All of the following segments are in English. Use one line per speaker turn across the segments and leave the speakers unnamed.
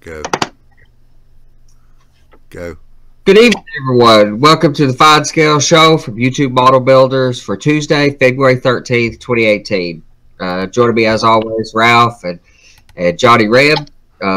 Go. Go.
Good evening, everyone. Welcome to the Fine Scale Show from YouTube Model Builders for Tuesday, February 13th, 2018. Joining me, as always, Ralph and Johnny Reb.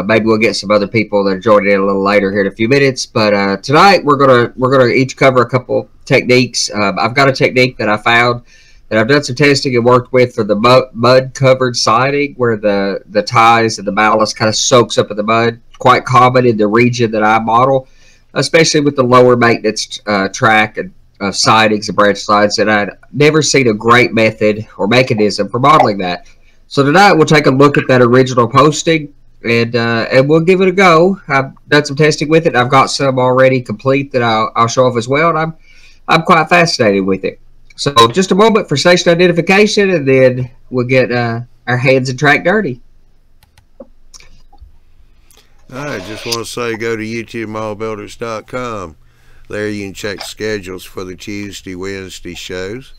Maybe we'll get some other people that are joining in a little later here in a few minutes. But tonight we're gonna each cover a couple techniques. I've got a technique that I found that I've done some testing and worked with for the mud-covered siding, where the ties and the ballast kind of soaks up in the mud. Quite common in the region that I model, especially with the lower maintenance track and sidings and branch sides. And I'd never seen a great method or mechanism for modeling that. So tonight we'll take a look at that original posting and we'll give it a go. I've done some testing with it. I've got some already complete that I'll show off as well, and I'm quite fascinated with it. So just a moment for station identification, and then we'll get our hands and track dirty.
I just want to say go to YouTubeModelBuilders.com. There you can check schedules for the Tuesday, Wednesday shows.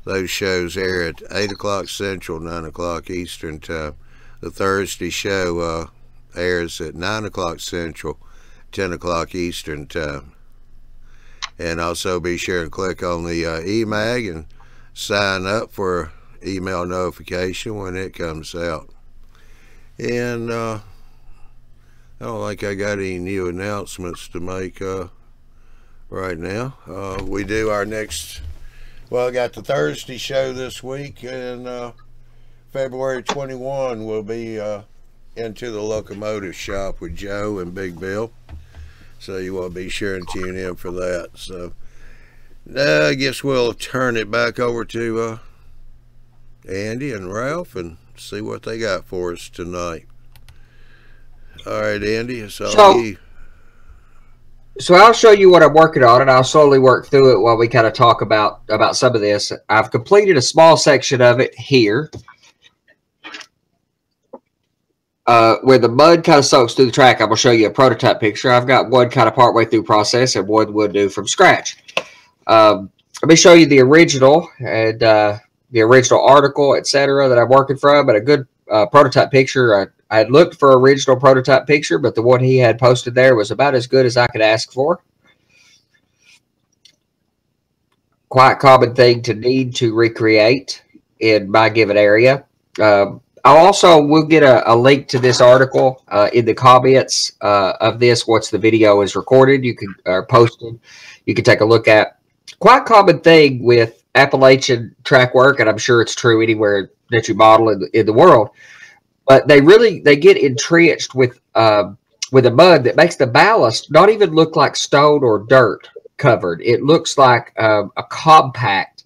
Those shows air at 8 o'clock Central, 9 o'clock Eastern Time. The Thursday show airs at 9 o'clock Central, 10 o'clock Eastern Time. And also be sure and click on the eMag and sign up for email notification when it comes out. And I don't think I got any new announcements to make right now. We do our next, well, I got the Thursday show this week, and February 21 we'll be into the locomotive shop with Joe and Big Bill. So you want to be sure and tune in for that. So I guess we'll turn it back over to Andy and Ralph and see what they got for us tonight. All right, Andy, it's all you.
So I'll show you what I'm working on, and I'll slowly work through it while we kind of talk about some of this. I've completed a small section of it here, where the mud kind of soaks through the track. I'm going to show you a prototype picture. I've got one kind of partway through process and one we'll do from scratch. Let me show you the original and the original article, etc., that I'm working from, and a good prototype picture. I had looked for original prototype picture, but the one he had posted there was about as good as I could ask for. Quite common thing to need to recreate in my given area. We'll get a link to this article in the comments of this once the video is recorded. You can posted. You can take a look at. Quite common thing with Appalachian track work, and I'm sure it's true anywhere that you model in the world. But they get entrenched with a mud that makes the ballast not even look like stone or dirt covered. It looks like a compact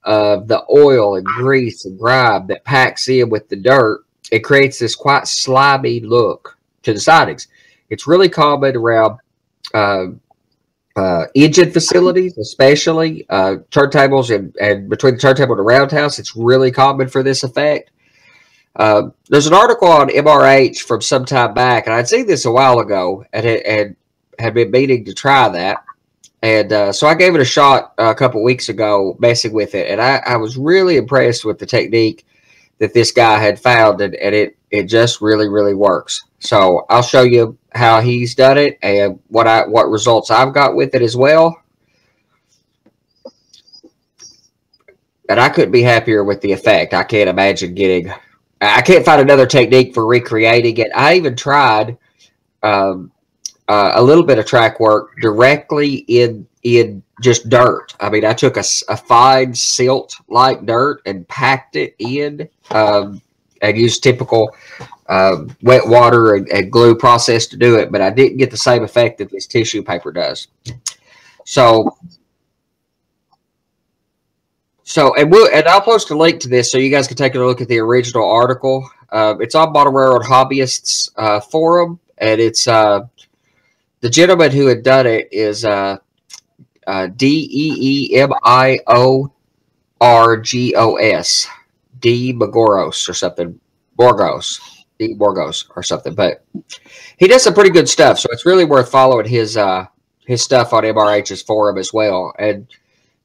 of the oil and grease and grime that packs in with the dirt. It creates this quite slimy look to the sidings. It's really common around engine facilities, especially turntables and between the turntable and the roundhouse. It's really common for this effect. There's an article on MRH from some time back, and I'd seen this a while ago and had been meaning to try that. And so I gave it a shot a couple weeks ago, messing with it, and I was really impressed with the technique that this guy had found, and it just really works. So I'll show you how he's done it and what results I've got with it as well. And I couldn't be happier with the effect. I can't imagine getting. I can't find another technique for recreating it. I even tried a little bit of track work directly in just dirt. I mean, I took a fine silt like dirt and packed it in and used typical wet water and glue process to do it, but I didn't get the same effect that this tissue paper does. And I'll post a link to this so you guys can take a look at the original article. It's on Model Railroad Hobbyists forum, and it's the gentleman who had done it is DEEMIORGOS, D Magoros or something, D Borgos or something. But he does some pretty good stuff, so it's really worth following his stuff on MRH's forum as well. And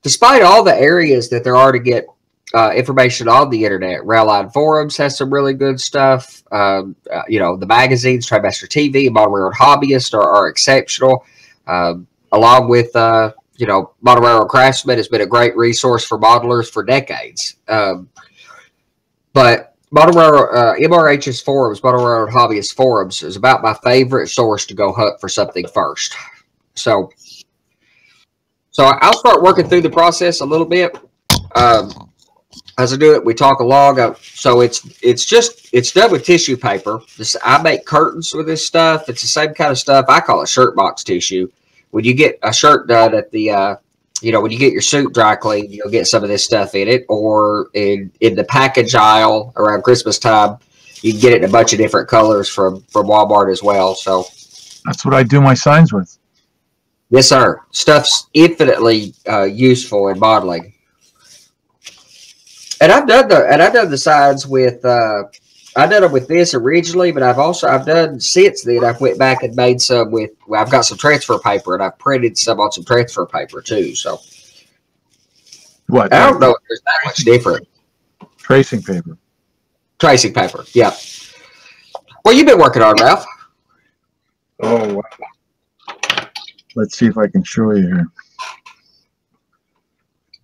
despite all the areas that there are to get information on the internet. Railline Forums has some really good stuff. You know, the magazines, Trimester TV, Model Railroad Hobbyist are exceptional. Along with, you know, Model Railroad Craftsman has been a great resource for modelers for decades. But Model Railroad, MRH's forums, Model Railroad Hobbyist forums, is about my favorite source to go hunt for something first. So I'll start working through the process a little bit. As I do it, we talk along. So it's done with tissue paper. I make curtains with this stuff. It's the same kind of stuff. I call it shirt box tissue. When you get a shirt done at the, you know, when you get your suit dry cleaned, you'll get some of this stuff in it. Or in the package aisle around Christmas time, you can get it in a bunch of different colors from Walmart as well. So
that's what I do my signs with.
Yes, sir. Stuff's infinitely useful in modeling. And I've done the signs with I did them with this originally, but I've done since then. I've went back and made some with. Well, I've got some transfer paper, and I've printed some on some transfer paper too. So
what?
I don't know if there's that much different.
Tracing paper.
Tracing paper. Yeah. What you been working on, Ralph?
Oh, wow. Let's see if I can show you here.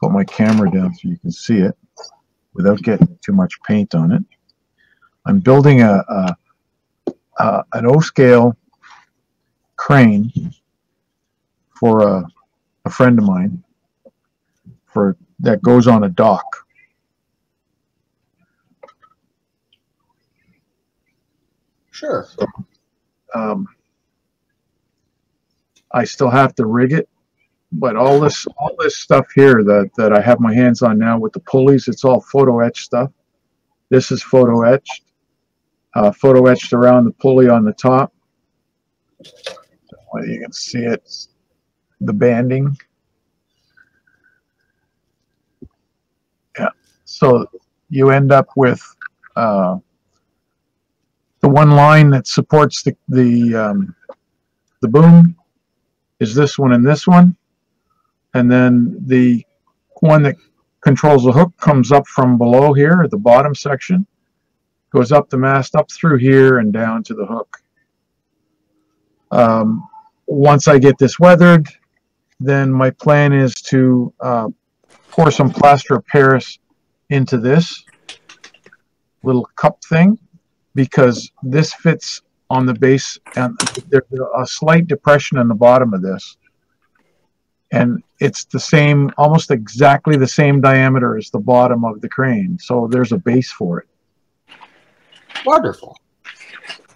Put my camera down so you can see it without getting too much paint on it. I'm building an O-scale crane for a friend of mine that goes on a dock.
Sure.
So, I still have to rig it, but all this stuff here that I have my hands on now with the pulleys, it's all photo etched stuff. This is photo etched around the pulley on the top. Whether you can see it, the banding. Yeah. So you end up with the one line that supports the boom is this one and this one, and then the one that controls the hook comes up from below here at the bottom section, goes up the mast, up through here and down to the hook. Once I get this weathered, then my plan is to pour some plaster of Paris into this little cup thing, because this fits on the base, and there's a slight depression in the bottom of this, and it's the same, almost exactly the same diameter as the bottom of the crane, so there's a base for it.
Wonderful.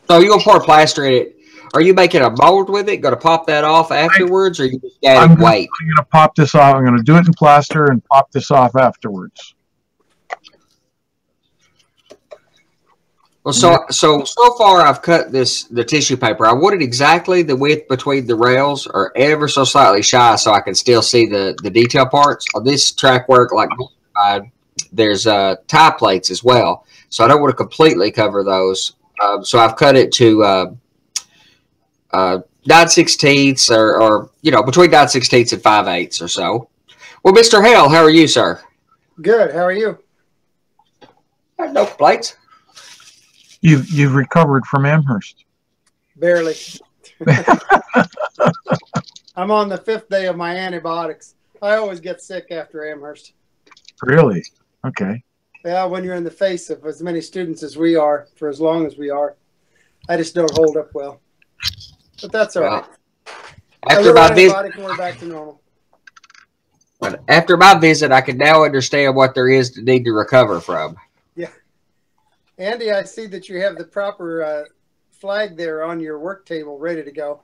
So you're gonna pour plaster in it. Are you making a mold with it? Going to pop that off afterwards, or you just adding weight?
I'm going to pop this off. I'm going to do it in plaster and pop this off afterwards.
Well, so far I've cut the tissue paper. I wanted exactly the width between the rails, or ever so slightly shy, so I can still see the detail parts. On this track work, like mine, there's tie plates as well, so I don't want to completely cover those. So I've cut it to 9/16 or you know, between 9/16 and 5/8 or so. Well, Mr. Hale, how are you, sir?
Good. How are you?
No complaints.
You've recovered from Amherst.
Barely. I'm on the 5th day of my antibiotics. I always get sick after Amherst.
Really? Okay.
Yeah, when you're in the face of as many students as we are for as long as we are, I just don't hold up well. But that's all right.
After my visit,
we're back to normal.
After my visit, I can now understand what there is to need to recover from.
Yeah. Andy, I see that you have the proper flag there on your work table ready to go.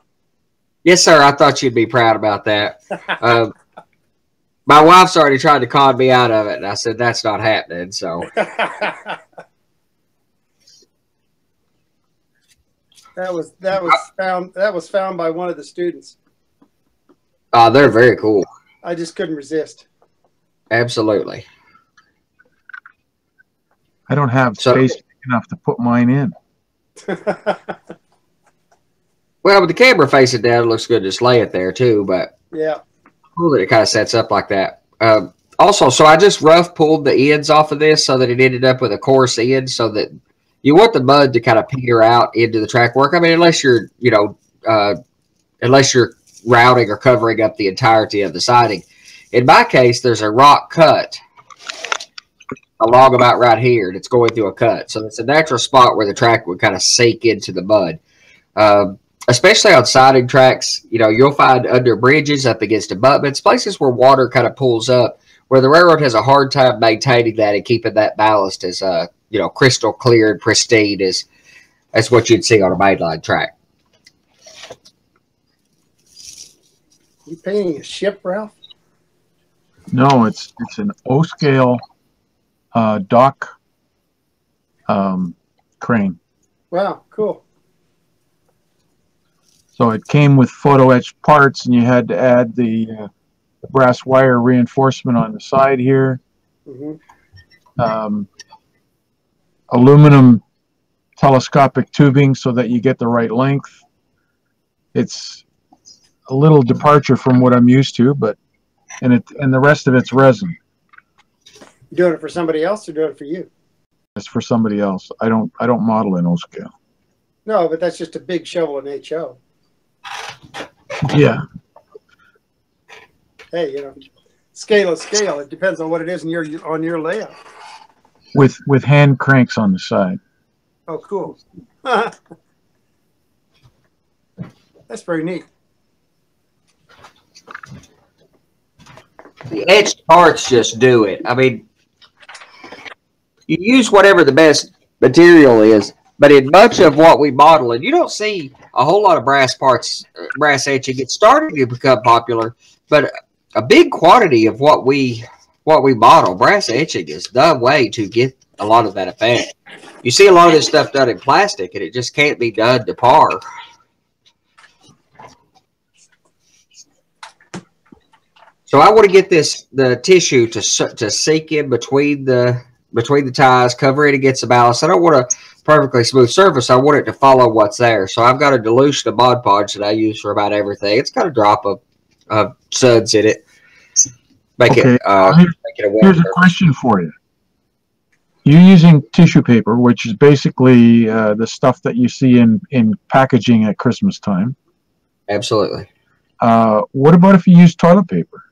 Yes, sir. I thought you'd be proud about that. My wife's already tried to con me out of it, and I said that's not happening. So
that was found by one of the students.
They're very cool.
I just couldn't resist.
Absolutely.
I don't have space big enough to put mine in.
Well, with the camera facing down, it looks good to just lay it there too. But
yeah,
cool that it kind of sets up like that. Also, so I just rough pulled the ends off of this so that it ended up with a coarse end, so that you want the mud to kind of peter out into the track work. I mean, unless you're, unless you're routing or covering up the entirety of the siding. In my case, there's a rock cut along about right here, and it's going through a cut. So it's a natural spot where the track would kind of sink into the mud. Especially on siding tracks, you'll find under bridges, up against abutments, places where water kind of pulls up, where the railroad has a hard time maintaining that and keeping that ballast as, crystal clear and pristine as what you'd see on a mainline track.
You painting a ship, Ralph?
No, it's an O-scale dock crane.
Wow, cool.
So it came with photo etched parts, and you had to add the brass wire reinforcement on the side here.
Mm-hmm.
Aluminum telescopic tubing so that you get the right length. It's a little departure from what I'm used to, but and the rest of it's resin.
You doing it for somebody else or doing it for you?
It's for somebody else. I don't model in O-scale.
No, but that's just a big shovel in HO.
Yeah.
Hey, scale is scale. It depends on what it is on your layout.
With hand cranks on the side.
Oh, cool. That's very neat.
The etched parts just do it. I mean, you use whatever the best material is, but in much of what we model, and you don't see a whole lot of brass parts, brass etching. It's starting to become popular, but a big quantity of what we model, brass etching, is the way to get a lot of that effect. You see a lot of this stuff done in plastic, and it just can't be done to par. So I want to get the tissue to sink in between the ties, cover it against the ballast. I don't want a perfectly smooth surface. I want it to follow what's there. So I've got a dilution of Mod Podge that I use for about everything. It's got a drop of suds in it. Make it a
here's a question for you. You're using tissue paper, which is basically the stuff that you see in packaging at Christmas time.
Absolutely.
What about if you use toilet paper?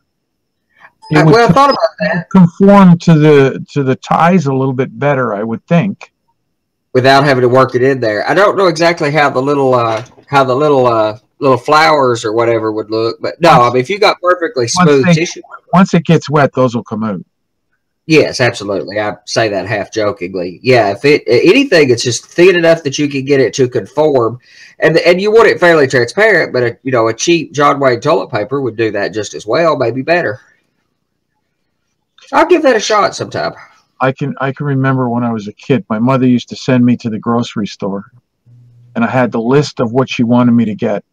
I thought about that.
Conform to the ties a little bit better, I would think,
without having to work it in there. I don't know exactly how the little flowers or whatever would look, but no, I mean, if you got perfectly smooth tissue,
once it gets wet, those will come out.
Yes, absolutely. I say that half jokingly. Yeah, if anything, it's just thin enough that you can get it to conform, and you want it fairly transparent. But a cheap John Wayne toilet paper would do that just as well, maybe better. I'll give that a shot sometime.
I can remember when I was a kid, my mother used to send me to the grocery store, and I had the list of what she wanted me to get.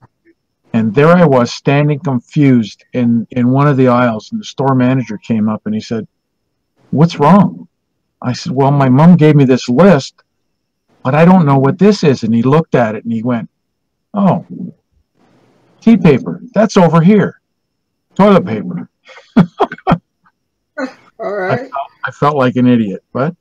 And there I was standing confused in one of the aisles, and the store manager came up and he said, "What's wrong?" I said, "Well, my mom gave me this list, but I don't know what this is." And he looked at it and he went, "Oh, tea paper, that's over here. Toilet paper."
All right.
I felt like an idiot, but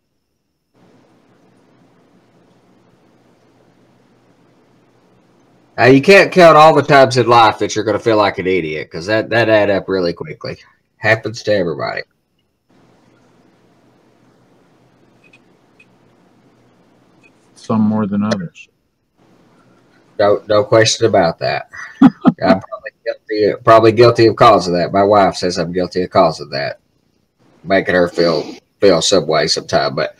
you can't count all the times in life that you're going to feel like an idiot, because that add up really quickly. Happens to everybody.
some more than others.
No question about that. I'm probably guilty of cause of that. My wife says I'm guilty of cause of that, making her feel some way sometime. But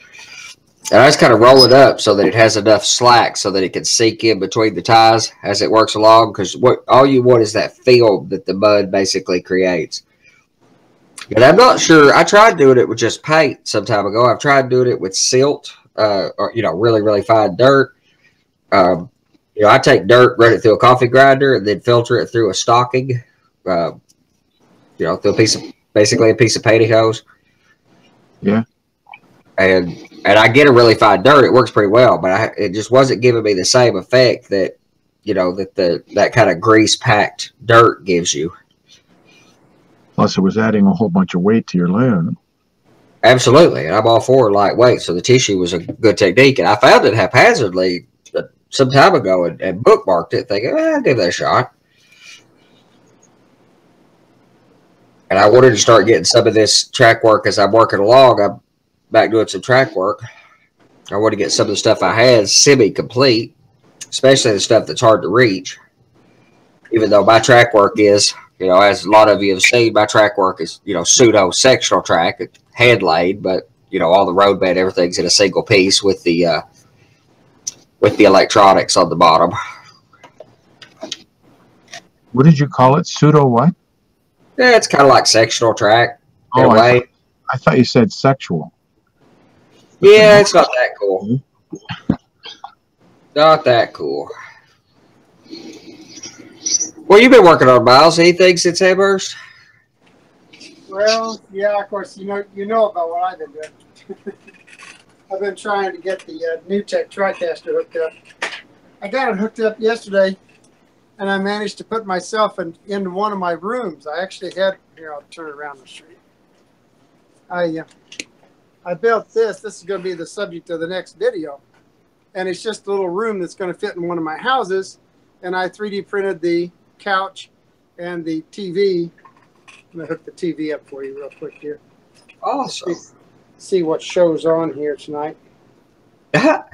I just kind of roll it up so that it has enough slack so that it can sink in between the ties as it works along. Because all you want is that film that the mud basically creates. And I'm not sure. I tried doing it with just paint some time ago. I've tried doing it with silt, or really, really fine dirt. I take dirt, run it through a coffee grinder, and then filter it through a stocking. Through a piece of pantyhose.
Yeah.
And I get a really fine dirt. It works pretty well, but it just wasn't giving me the same effect that that kind of grease packed dirt gives you.
Plus, it was adding a whole bunch of weight to your loom.
Absolutely. And I'm all for lightweight, so the tissue was a good technique. And I found it haphazardly some time ago and bookmarked it, thinking, I'll give that a shot. And I wanted to start getting some of this track work as I'm working along. I'm back doing some track work. I want to get some of the stuff I had semi-complete, especially the stuff that's hard to reach. Even though my track work is, as a lot of you have seen, my track work is, pseudo-sectional track, hand laid, but, all the roadbed, everything's in a single piece with the electronics on the bottom.
What did you call it? Pseudo what?
Yeah, it's kind of like sectional track in a
Oh,
way.
I thought you said sexual.
Yeah, it's not that cool. Not that cool. Well, you've been working on, Miles. Anything since Amherst?
Well, yeah, of course, you know about what I've been doing. I've been trying to get the New Tech TriCaster hooked up. I got it hooked up yesterday, and I managed to put myself into one of my rooms. I actually had, here, I'll turn it around the street. I built this. This is going to be the subject of the next video. And it's just a little room that's going to fit in one of my houses. And I 3D printed the couch and the TV. I'm going to hook the TV up for you real quick here.
Awesome.
See what shows on here tonight.
That's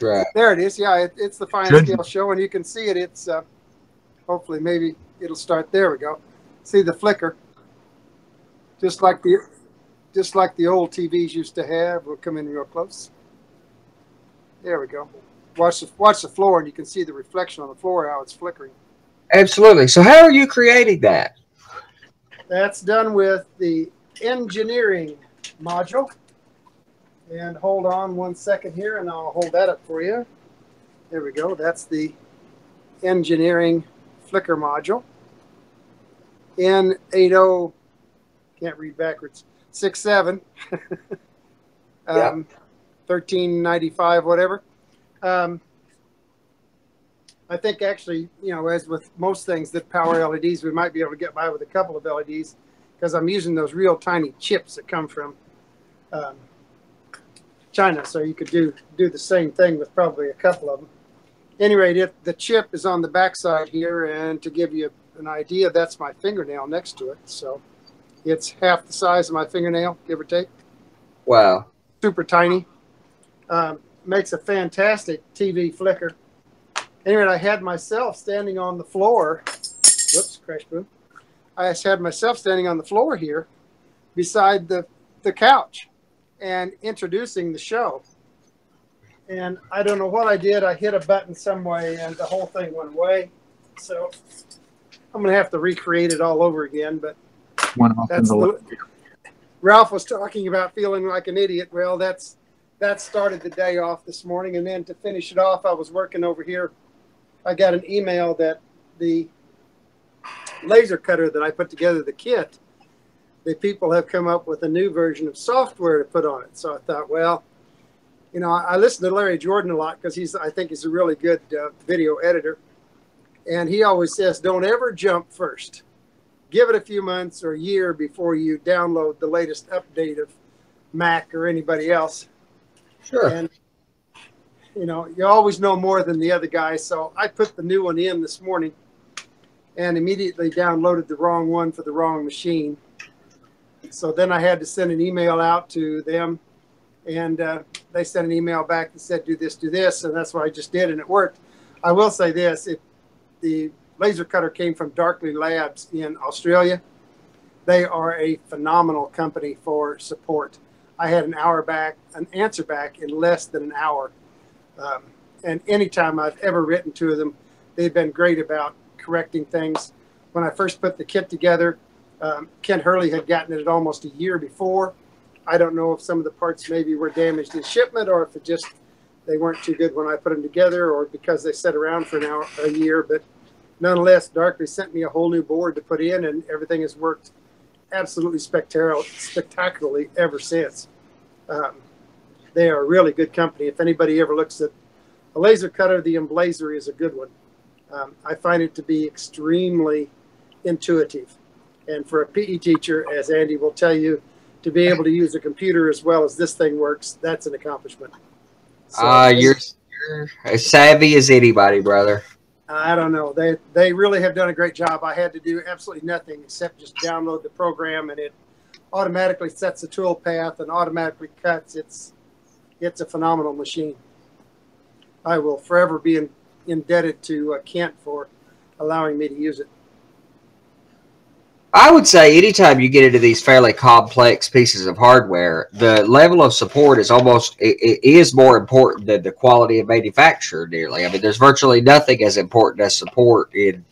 right.
There it is. Yeah, it's the fine scale show, and you can see it. It's hopefully maybe it'll start. There we go. See the flicker, just like the old TVs used to have. We'll come in real close. There we go. Watch the floor, and you can see the reflection on the floor, how it's flickering.
Absolutely. So how are you creating that?
That's done with the engineering module. And hold on 1 second here, and I'll hold that up for you. There we go. That's the engineering flicker module. N80, can't read backwards, 67,
Yeah.
1395, whatever. I think actually, as with most things that power LEDs, we might be able to get by with a couple of LEDs because I'm using those real tiny chips that come from China. So you could do the same thing with probably a couple of them. Anyway, the chip is on the back side here, and to give you an idea, that's my fingernail next to it. So it's half the size of my fingernail, give or take.
Wow.
Super tiny. Makes a fantastic TV flicker. Anyway, I had myself standing on the floor. Whoops, crash boom. I just had myself standing on the floor here beside the couch and introducing the show. And I don't know what I did. I hit a button some way and the whole thing went away. So I'm going to have to recreate it all over again. But that's Ralph was talking about feeling like an idiot. Well, that started the day off this morning. And then to finish it off, I was working over here. I got an email that the laser cutter that I put together, the kit, the people have come up with a new version of software to put on it. So I thought, well, I listen to Larry Jordan a lot because I think he's a really good video editor. And he always says, don't ever jump first. Give it a few months or a year before you download the latest update of Mac or anybody else.
Sure.
And, you always know more than the other guy. So I put the new one in this morning and immediately downloaded the wrong one for the wrong machine. So then I had to send an email out to them, and they sent an email back that said, do this, and that's what I just did, and it worked. I will say this, the laser cutter came from Darkley Labs in Australia. They are a phenomenal company for support. I had an answer back in less than an hour. And anytime I've ever written to them, they've been great about correcting things. When I first put the kit together, Ken Hurley had gotten it almost a year before. I don't know if some of the parts maybe were damaged in shipment or if they weren't too good when I put them together or because they sat around for a year. But nonetheless, Darkley sent me a whole new board to put in, and everything has worked absolutely spectacularly ever since. They are a really good company. If anybody ever looks at a laser cutter, the Emblazer is a good one. I find it to be extremely intuitive. And for a PE teacher, as Andy will tell you, to be able to use a computer as well as this thing works, that's an accomplishment. So,
you're as savvy as anybody, brother.
I don't know. They really have done a great job. I had to do absolutely nothing except just download the program, and it automatically sets the tool path and automatically cuts. It's a phenomenal machine. I will forever be indebted to Kent for allowing me to use it.
I would say anytime you get into these fairly complex pieces of hardware, the level of support is it is more important than the quality of manufacture nearly. I mean, there's virtually nothing as important as support in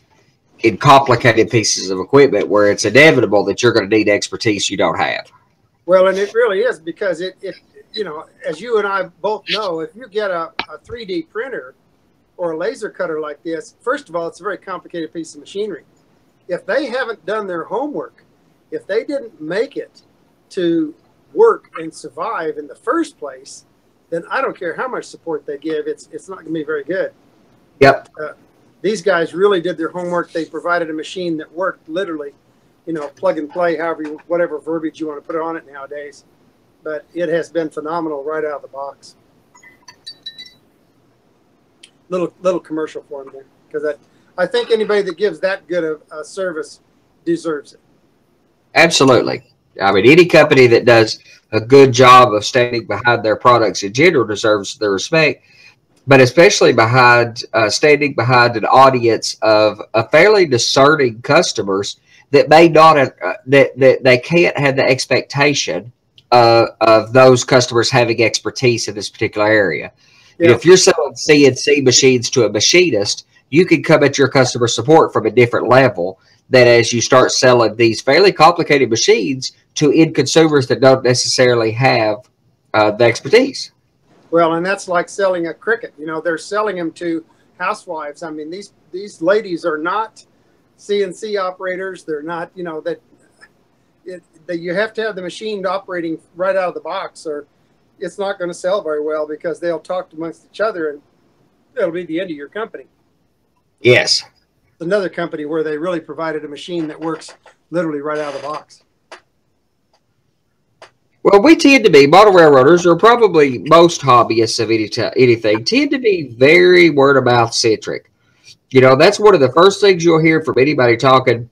complicated pieces of equipment where it's inevitable that you're going to need expertise you don't have.
Well, and it really is, because it you know, as you and I both know, if you get a 3D printer or a laser cutter like this, first of all, it's a very complicated piece of machinery. If they haven't done their homework, if they didn't make it to work and survive in the first place, then I don't care how much support they give, it's not going to be very good.
Yep.
These guys really did their homework. They provided a machine that worked literally, you know, plug and play, whatever verbiage you want to put on it nowadays. But it has been phenomenal right out of the box. Little commercial for them there, because I think anybody that gives that good a service deserves it.
Absolutely. I mean, any company that does a good job of standing behind their products in general deserves the respect, but especially standing behind an audience of a fairly discerning customers that may not that they can't have the expectation of those customers having expertise in this particular area. Yeah. If you're selling CNC machines to a machinist, you can come at your customer support from a different level than as you start selling these fairly complicated machines to end consumers that don't necessarily have the expertise.
Well, and that's like selling a Cricut. You know, they're selling them to housewives. I mean, these ladies are not CNC operators. They're not, you know, that you have to have the machine operating right out of the box, or it's not going to sell very well, because they'll talk amongst each other and it'll be the end of your company.
Yes.
Another company where they really provided a machine that works literally right out of the box.
Well, we tend to be, model railroaders, or probably most hobbyists of anything, tend to be very word of mouth centric. You know, that's one of the first things you'll hear from anybody talking.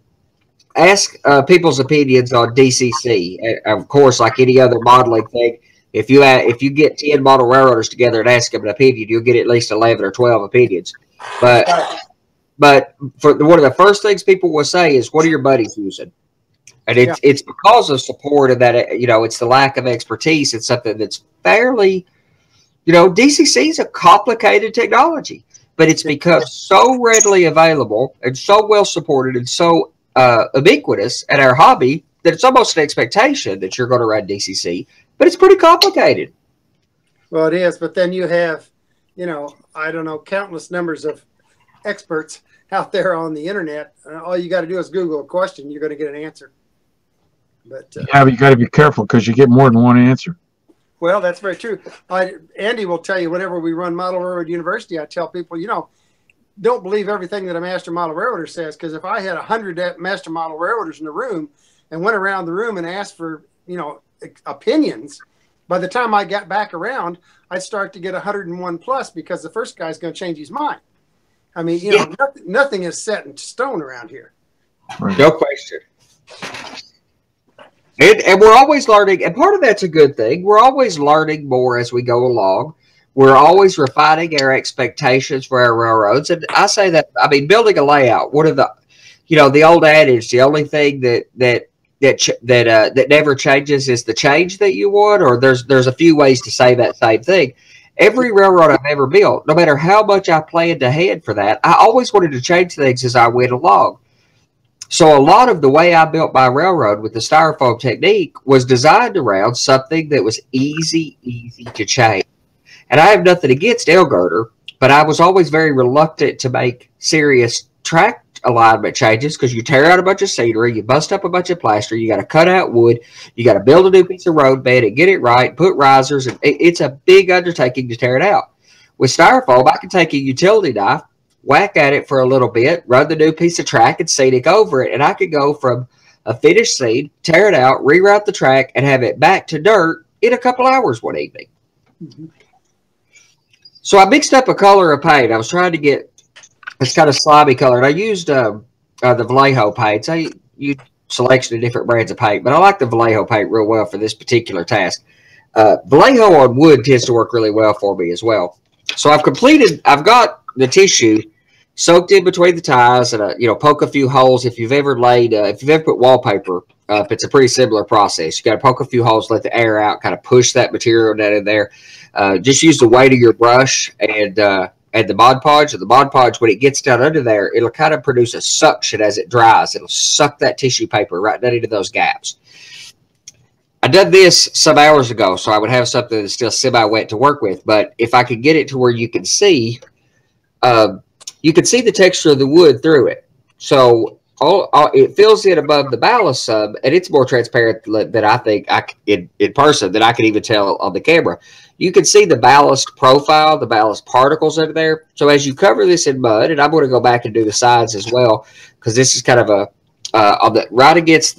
Ask people's opinions on DCC. Of course, like any other modeling thing, if you get 10 model railroaders together and ask them an opinion, you'll get at least 11 or 12 opinions. But for one of the first things people will say is, "What are your buddies using?" And it's because of support, and that, you know, it's the lack of expertise. It's something that's fairly, you know, DCC is a complicated technology, but it's become so readily available and so well supported and so ubiquitous at our hobby that it's almost an expectation that you're going to run DCC, but it's pretty complicated.
Well, it is, but then you have, you know, I don't know, countless numbers of experts out there on the internet. All you got to do is Google a question, you're going to get an answer. But
yeah, but you got to be careful, because you get more than one answer.
Well, that's very true. Andy will tell you, whenever we run Model Railroad University, I tell people, you know, don't believe everything that a master model railroader says, because if I had 100 master model railroaders in the room and went around the room and asked for, you know, opinions, by the time I got back around, I'd start to get 101 plus, because the first guy's going to change his mind. I mean, you know, nothing is set in stone around here.
Right. No question. And we're always learning, and part of that's a good thing. We're always learning more as we go along. We're always refining our expectations for our railroads. And I say that, I mean, building a layout, one of the, you know, the old adage, the only thing that never changes is the change that you want, or there's a few ways to say that same thing. Every railroad I've ever built, no matter how much I planned ahead for that, I always wanted to change things as I went along. So a lot of the way I built my railroad with the styrofoam technique was designed around something that was easy to change. And I have nothing against L-girder, but I was always very reluctant to make serious track alignment changes, because you tear out a bunch of scenery, you bust up a bunch of plaster, you got to cut out wood, you got to build a new piece of road bed and get it right, put risers, and it's a big undertaking to tear it out. With styrofoam, I can take a utility knife, whack at it for a little bit, run the new piece of track and scenic over it. And I could go from a finished scene, tear it out, reroute the track, and have it back to dirt in a couple hours one evening.
Mm-hmm.
So I mixed up a color of paint. I was trying to get this kind of slimy color. And I used the Vallejo paints. I used a selection of different brands of paint, but I like the Vallejo paint real well for this particular task. Vallejo on wood tends to work really well for me as well. So I've got the tissue soaked in between the ties and, poke a few holes. If you've ever put wallpaper up, it's a pretty similar process. You got to poke a few holes, let the air out, kind of push that material down in there. Just use the weight of your brush and the Mod Podge. And the Mod Podge, when it gets down under there, it'll kind of produce a suction as it dries. It'll suck that tissue paper right down into those gaps. I did this some hours ago, so I would have something that's still semi-wet to work with. But if I could get it to where you can see the texture of the wood through it. So it fills in above the ballast some, and it's more transparent than I think in person than I can even tell on the camera. You can see the ballast profile, the ballast particles under there. So as you cover this in mud, and I'm going to go back and do the sides as well, because this is kind of right against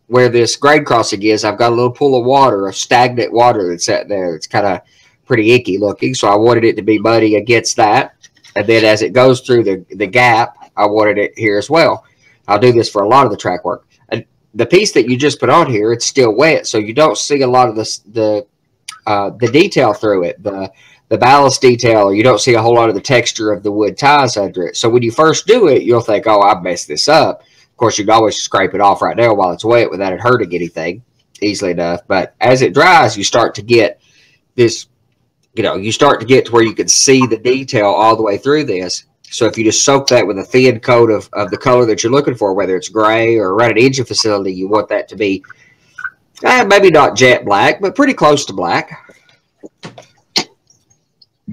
where this grade crossing is, I've got a little pool of water, of stagnant water that's sat there. It's kind of pretty icky looking, so I wanted it to be muddy against that. And then as it goes through the gap, I wanted it here as well. I'll do this for a lot of the track work. And the piece that you just put on here, it's still wet, so you don't see a lot of the detail through it, the ballast detail, or you don't see a whole lot of the texture of the wood ties under it. So when you first do it, you'll think, oh, I've messed this up. Of course, you can always scrape it off right now while it's wet without it hurting anything easily enough. But as it dries, you start to get this, you start to get to where you can see the detail all the way through this. So if you just soak that with a thin coat of the color that you're looking for, whether it's gray or right at engine facility, you want that to be maybe not jet black, but pretty close to black.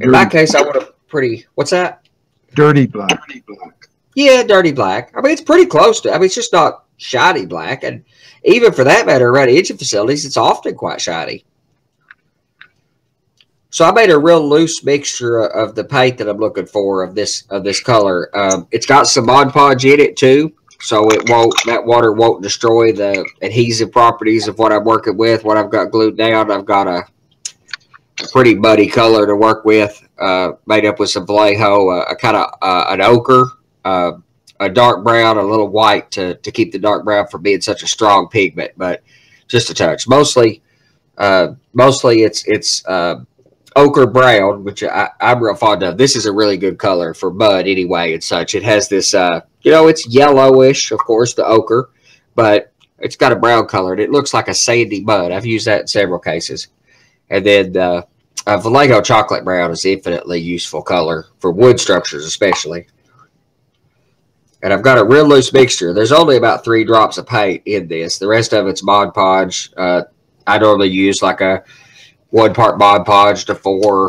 In my case, I want a pretty, what's that?
Dirty black.
Dirty black. Yeah, dirty black. I mean, it's pretty close to, it's just not shiny black. And even for that matter, around engine facilities, it's often quite shiny. So I made a real loose mixture of the paint that I'm looking for of this color. It's got some Mod Podge in it too, so that water won't destroy the adhesive properties of what I'm working with. What I've got glued down, I've got a pretty muddy color to work with, made up with some Vallejo, a kind of an ochre, a dark brown, a little white to keep the dark brown from being such a strong pigment, but just a touch. Mostly it's ochre brown, which I'm real fond of. This is a really good color for mud anyway and such. It has this, it's yellowish, of course, the ochre, but it's got a brown color, and it looks like a sandy mud. I've used that in several cases. And then Vallejo chocolate brown is infinitely useful color for wood structures especially. And I've got a real loose mixture. There's only about 3 drops of paint in this. The rest of it's Mod Podge. I normally use like a 1 part Mod Podge to 4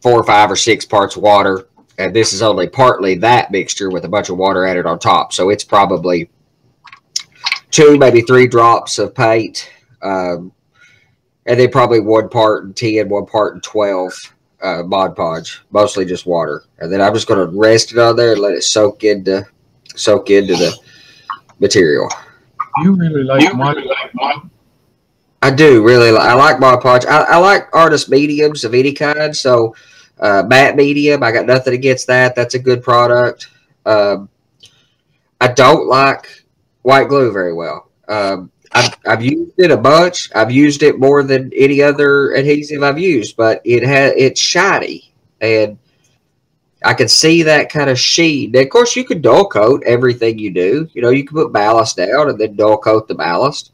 or 5 or 6 parts water. And this is only partly that mixture with a bunch of water added on top. So it's probably 2, maybe 3 drops of paint. And then probably 1 part in 10, 1 part in 12 Mod Podge. Mostly just water. And then I'm just going to rest it on there and let it soak into the material.
You really like Mod Podge?
I do really. I like Mod Podge. I like artist mediums of any kind. So matte medium, I got nothing against that. That's a good product. I don't like white glue very well. I've used it a bunch. I've used it more than any other adhesive I've used, but it's shiny, and I can see that kind of sheen. And of course, you can dull coat everything you do. You can put ballast down and then dull coat the ballast,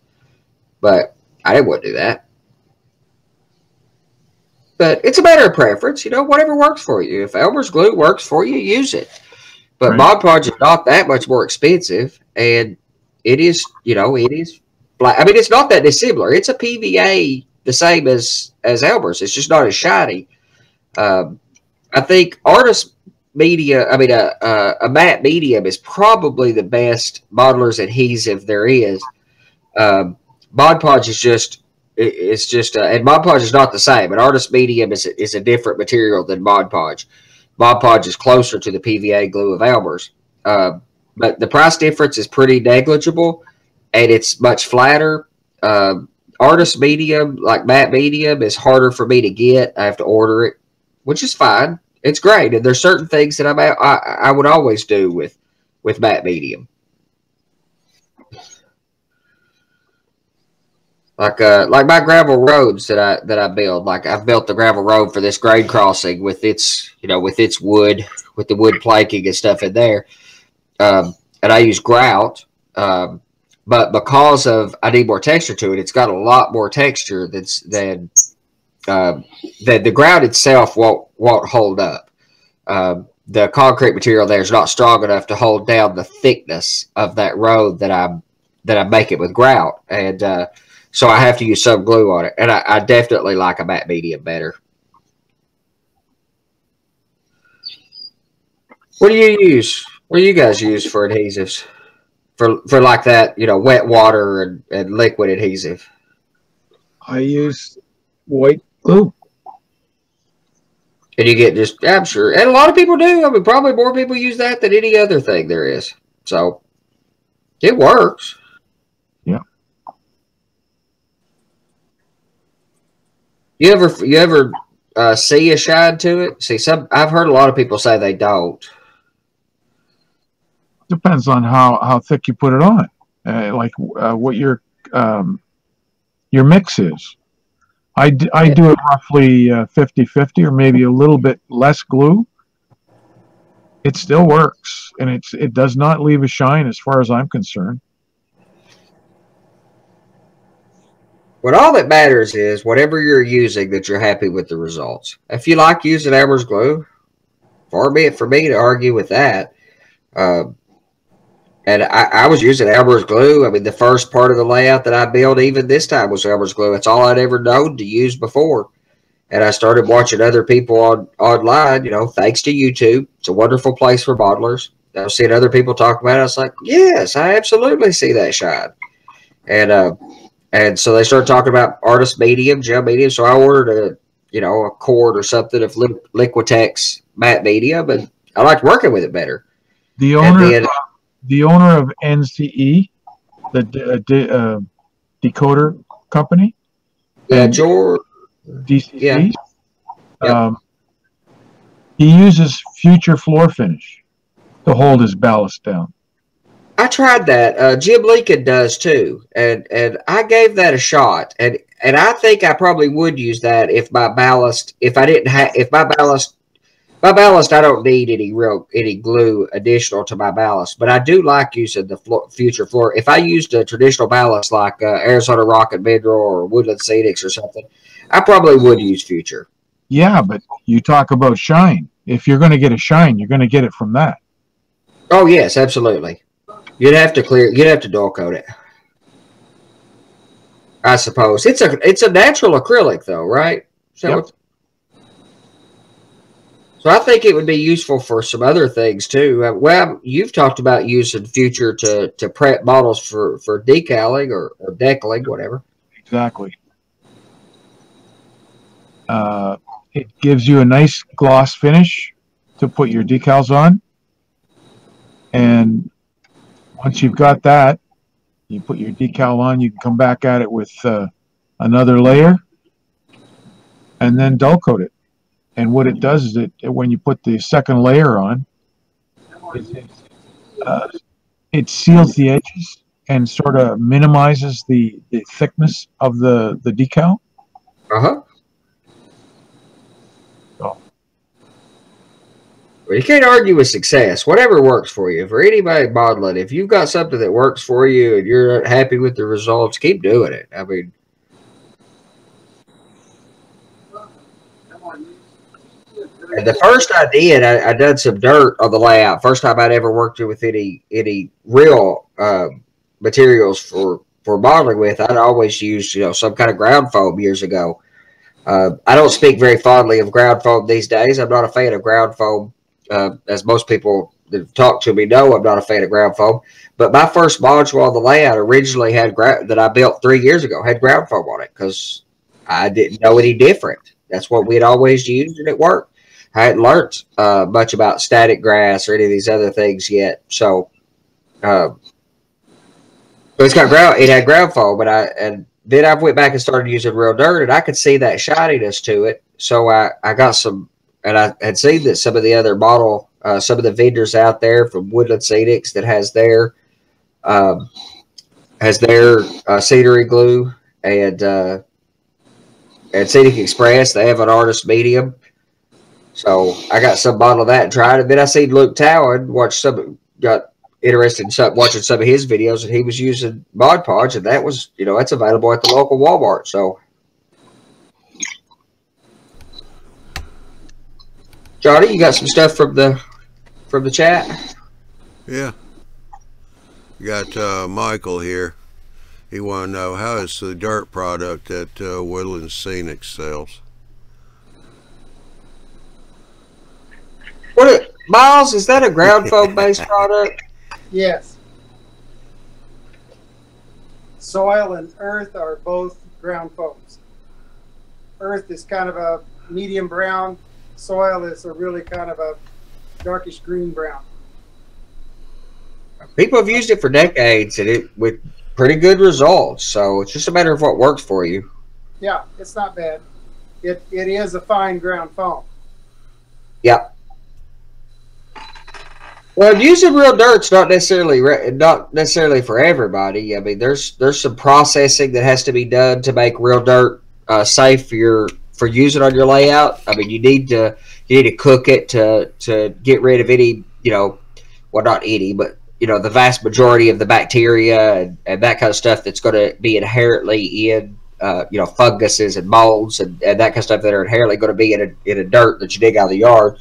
but I didn't want to do that. But it's a matter of preference, whatever works for you. If Elmer's glue works for you, use it. But right. Mod Podge is not that much more expensive, and it is, it is black. I mean, it's not that dissimilar. It's a PVA the same as Elmer's. It's just not as shiny. I think artist media, a matte medium is probably the best modeler's adhesive there is. Mod Podge is just, and Mod Podge is not the same. An artist medium is a different material than Mod Podge. Mod Podge is closer to the PVA glue of Elmer's. But the price difference is pretty negligible, and it's much flatter. Artist medium, like matte medium, is harder for me to get. I have to order it, which is fine. It's great, and there's certain things that I would always do with matte medium. Like my gravel roads that I build. Like I've built the gravel road for this grade crossing with its wood, with the wood planking and stuff in there. And I use grout, but because I need more texture to it, it's got a lot more texture than the grout itself won't hold up. The concrete material there is not strong enough to hold down the thickness of that road that I make it with grout, and so I have to use some glue on it. And I definitely like a matte medium better. What do you use? What do you guys use for adhesives? For like that, wet water and liquid adhesive?
I use white glue.
And you get I'm sure. And a lot of people do. I mean, probably more people use that than any other thing there is. So it works.
Yeah.
You ever see a shine to it? See, I've heard a lot of people say they don't.
Depends on how thick you put it on, what your mix is. I do it roughly 50-50, or maybe a little bit less glue. It still works, and it does not leave a shine as far as I'm concerned.
What all that matters is whatever you're using, that you're happy with the results. If you like using Elmer's glue, far be it for me to argue with that. And I was using Elmer's glue. I mean, the first part of the layout that I built, even this time, was Elmer's glue. It's all I'd ever known to use before. And I started watching other people online, thanks to YouTube. It's a wonderful place for modelers. I was seeing other people talk about it. I was like, yes, I absolutely see that shine. And so they started talking about artist medium, gel medium. So I ordered a quart or something of Liquitex matte medium, and I liked working with it better.
The owner of NCE, the decoder company,
George,
DCC,
yeah.
He uses Future Floor Finish to hold his ballast down.
I tried that. Jim Lincoln does too, and I gave that a shot, and I think I probably would use that if my ballast, my ballast, I don't need any glue additional to my ballast, but I do like using the Future Floor. If I used a traditional ballast like Arizona Rock and Mineral or Woodland Scenics or something, I probably would use Future.
Yeah, but you talk about shine. If you're going to get a shine, you're going to get it from that.
Oh yes, absolutely. You'd have to dull coat it, I suppose. It's a natural acrylic though, right?
Yep.
So I think it would be useful for some other things too. Well, you've talked about using Future to prep models for decaling or decaling, whatever.
Exactly. It gives you a nice gloss finish to put your decals on. And once you've got that, you put your decal on, you can come back at it with another layer and then dull coat it. And what it does is when you put the second layer on, it seals the edges and sort of minimizes the thickness of the decal.
Uh-huh.
So.
Well, you can't argue with success. Whatever works for you. For anybody modeling, if you've got something that works for you and you're happy with the results, keep doing it. I mean, and the first I did, I done some dirt on the layout. First time I'd ever worked with any real materials for modeling with. I'd always used some kind of ground foam years ago. I don't speak very fondly of ground foam these days. I'm not a fan of ground foam, as most people that talk to me know. I'm not a fan of ground foam. But my first module on the layout originally that I built 3 years ago had ground foam on it because I didn't know any different. That's what we'd always used, and it worked. I hadn't learned much about static grass or any of these other things yet. So, but it's got ground. It had ground foam, and then I went back and started using real dirt, and I could see that shininess to it. So I got some, and I had seen that some of the other model, some of the vendors out there from Woodland Scenics that has their scenery glue and Scenic Express. They have an artist medium. So I got some bottle of that and tried it. Then I seen Luke Towan got interested in watching some of his videos, and he was using Mod Podge, and that was, that's available at the local Walmart. So, Johnny, you got some stuff from the chat?
Yeah. You got Michael here. He want to know, how is the dirt product that Woodland Scenic sells?
Miles, is that a ground foam based product?
Yes. Soil and earth are both ground foams. Earth is kind of a medium brown. Soil is a really kind of a darkish green brown.
People have used it for decades, and with pretty good results. So it's just a matter of what works for you.
Yeah, it's not bad. It is a fine ground foam.
Yeah. Well, using real dirt's not necessarily for everybody. I mean, there's some processing that has to be done to make real dirt safe for using on your layout. I mean, you need to cook it to get rid of any, well, not any, but the vast majority of the bacteria and that kind of stuff that's going to be inherently in funguses and molds and that kind of stuff that are inherently going to be in a dirt that you dig out of the yard,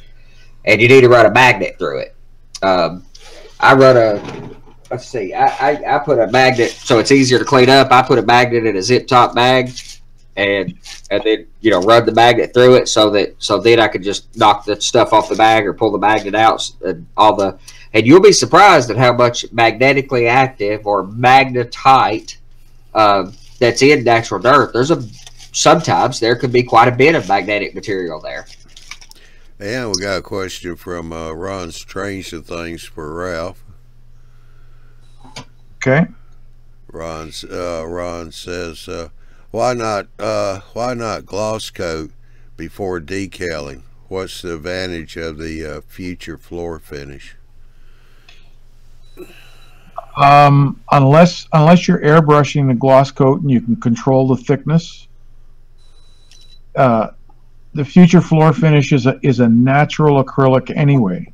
and you need to run a magnet through it. I run I put a magnet so it's easier to clean up. I put a magnet in a zip top bag and then run the magnet through it so then I could just knock the stuff off the bag or pull the magnet out and you'll be surprised at how much magnetically active or magnetite that's in natural dirt. Sometimes there could be quite a bit of magnetic material there.
And we got a question from Ron Strange Things for Ralph.
Okay.
Ron says, why not gloss coat before decaling? What's the advantage of the future floor finish?
Unless you're airbrushing the gloss coat and you can control the thickness. The future floor finish is a natural acrylic anyway.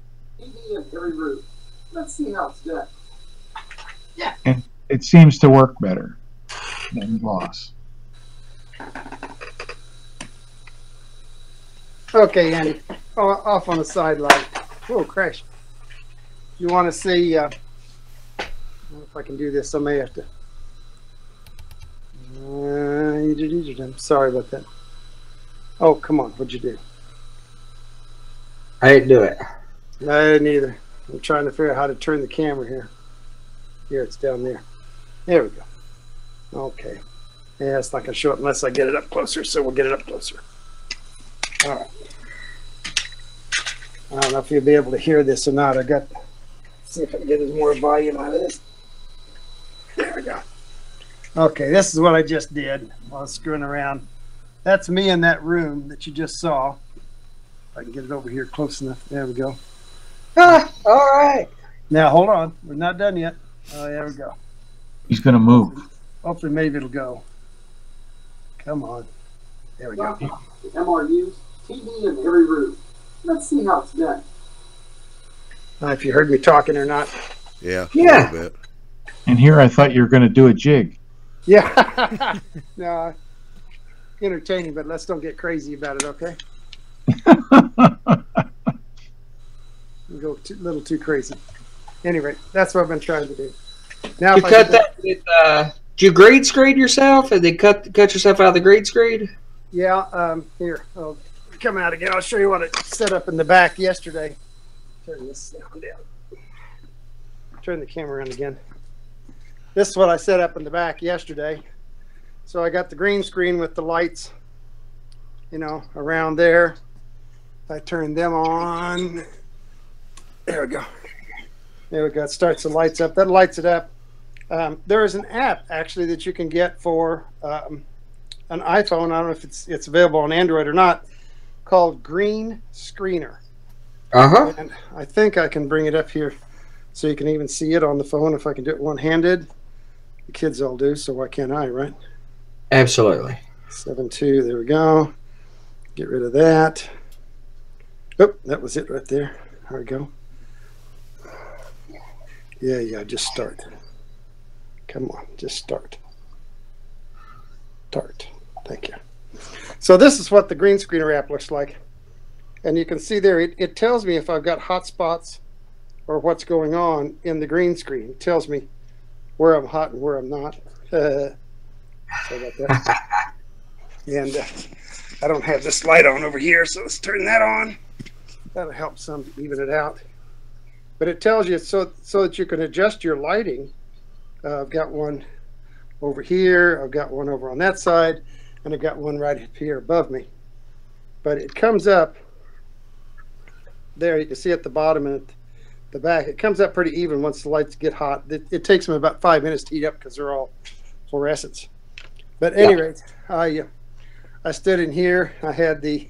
Let's see how it's done. Yeah.
And it seems to work better than gloss.
Okay, Andy. Off on the sideline. Whoa, crash. You want to see? I don't know if I can do this. I may have to. I'm sorry about that. Oh, come on. What'd you do?
I didn't do it.
I didn't either. I'm trying to figure out how to turn the camera here. Here, it's down there. There we go. Okay. Yeah, it's not going to show up unless I get it up closer, so we'll get it up closer. All right. I don't know if you'll be able to hear this or not. Let's see if I can get more volume out of this. There we go. Okay, this is what I just did while I was screwing around. That's me in that room that you just saw. If I can get it over here close enough. There we go.
Ah, all right.
Now, hold on. We're not done yet. Oh, there we go.
He's going to move.
Hopefully, maybe it'll go. Come on. There we go.
MRUs, TV in every room. Let's see how it's done.
If you heard me talking or not.
Yeah.
Yeah.
A little bit.
And here I thought you were going to do a jig.
Yeah. No. Entertaining, but let's don't get crazy about it, okay? We go a little too crazy. Anyway, that's what I've been trying to do. Now,
You cut that with, did you green screen yourself and then cut yourself out of the green screen?
Yeah, here, I'll come out again. I'll show you what I set up in the back yesterday. Turn this down. Turn the camera around again. This is what I set up in the back yesterday. So I got the green screen with the lights, around there. I turn them on. There we go. There we go. It starts the lights up. That lights it up. There is an app actually that you can get for an iPhone. I don't know if it's available on Android or not, called Green Screener. And I think I can bring it up here so you can even see it on the phone if I can do it one-handed. The kids all do, so why can't I, right?
Absolutely.
7.2, there we go. Get rid of that. Oh, that was it right there. There we go. Yeah, just start. Come on, just start. Start. Thank you. So this is what the Green Screener app looks like. And you can see there, it tells me if I've got hot spots or what's going on in the green screen. It tells me where I'm hot and where I'm not. Sorry about that. And I don't have this light on over here, so let's turn that on. That'll help some to even it out. But it tells you so that you can adjust your lighting. I've got one over here, I've got one over on that side, and I've got one right up here above me. But it comes up there, you can see at the bottom and at the back, it comes up pretty even once the lights get hot. It takes them about 5 minutes to heat up because they're all fluorescents. But at any rate, I stood in here, I had the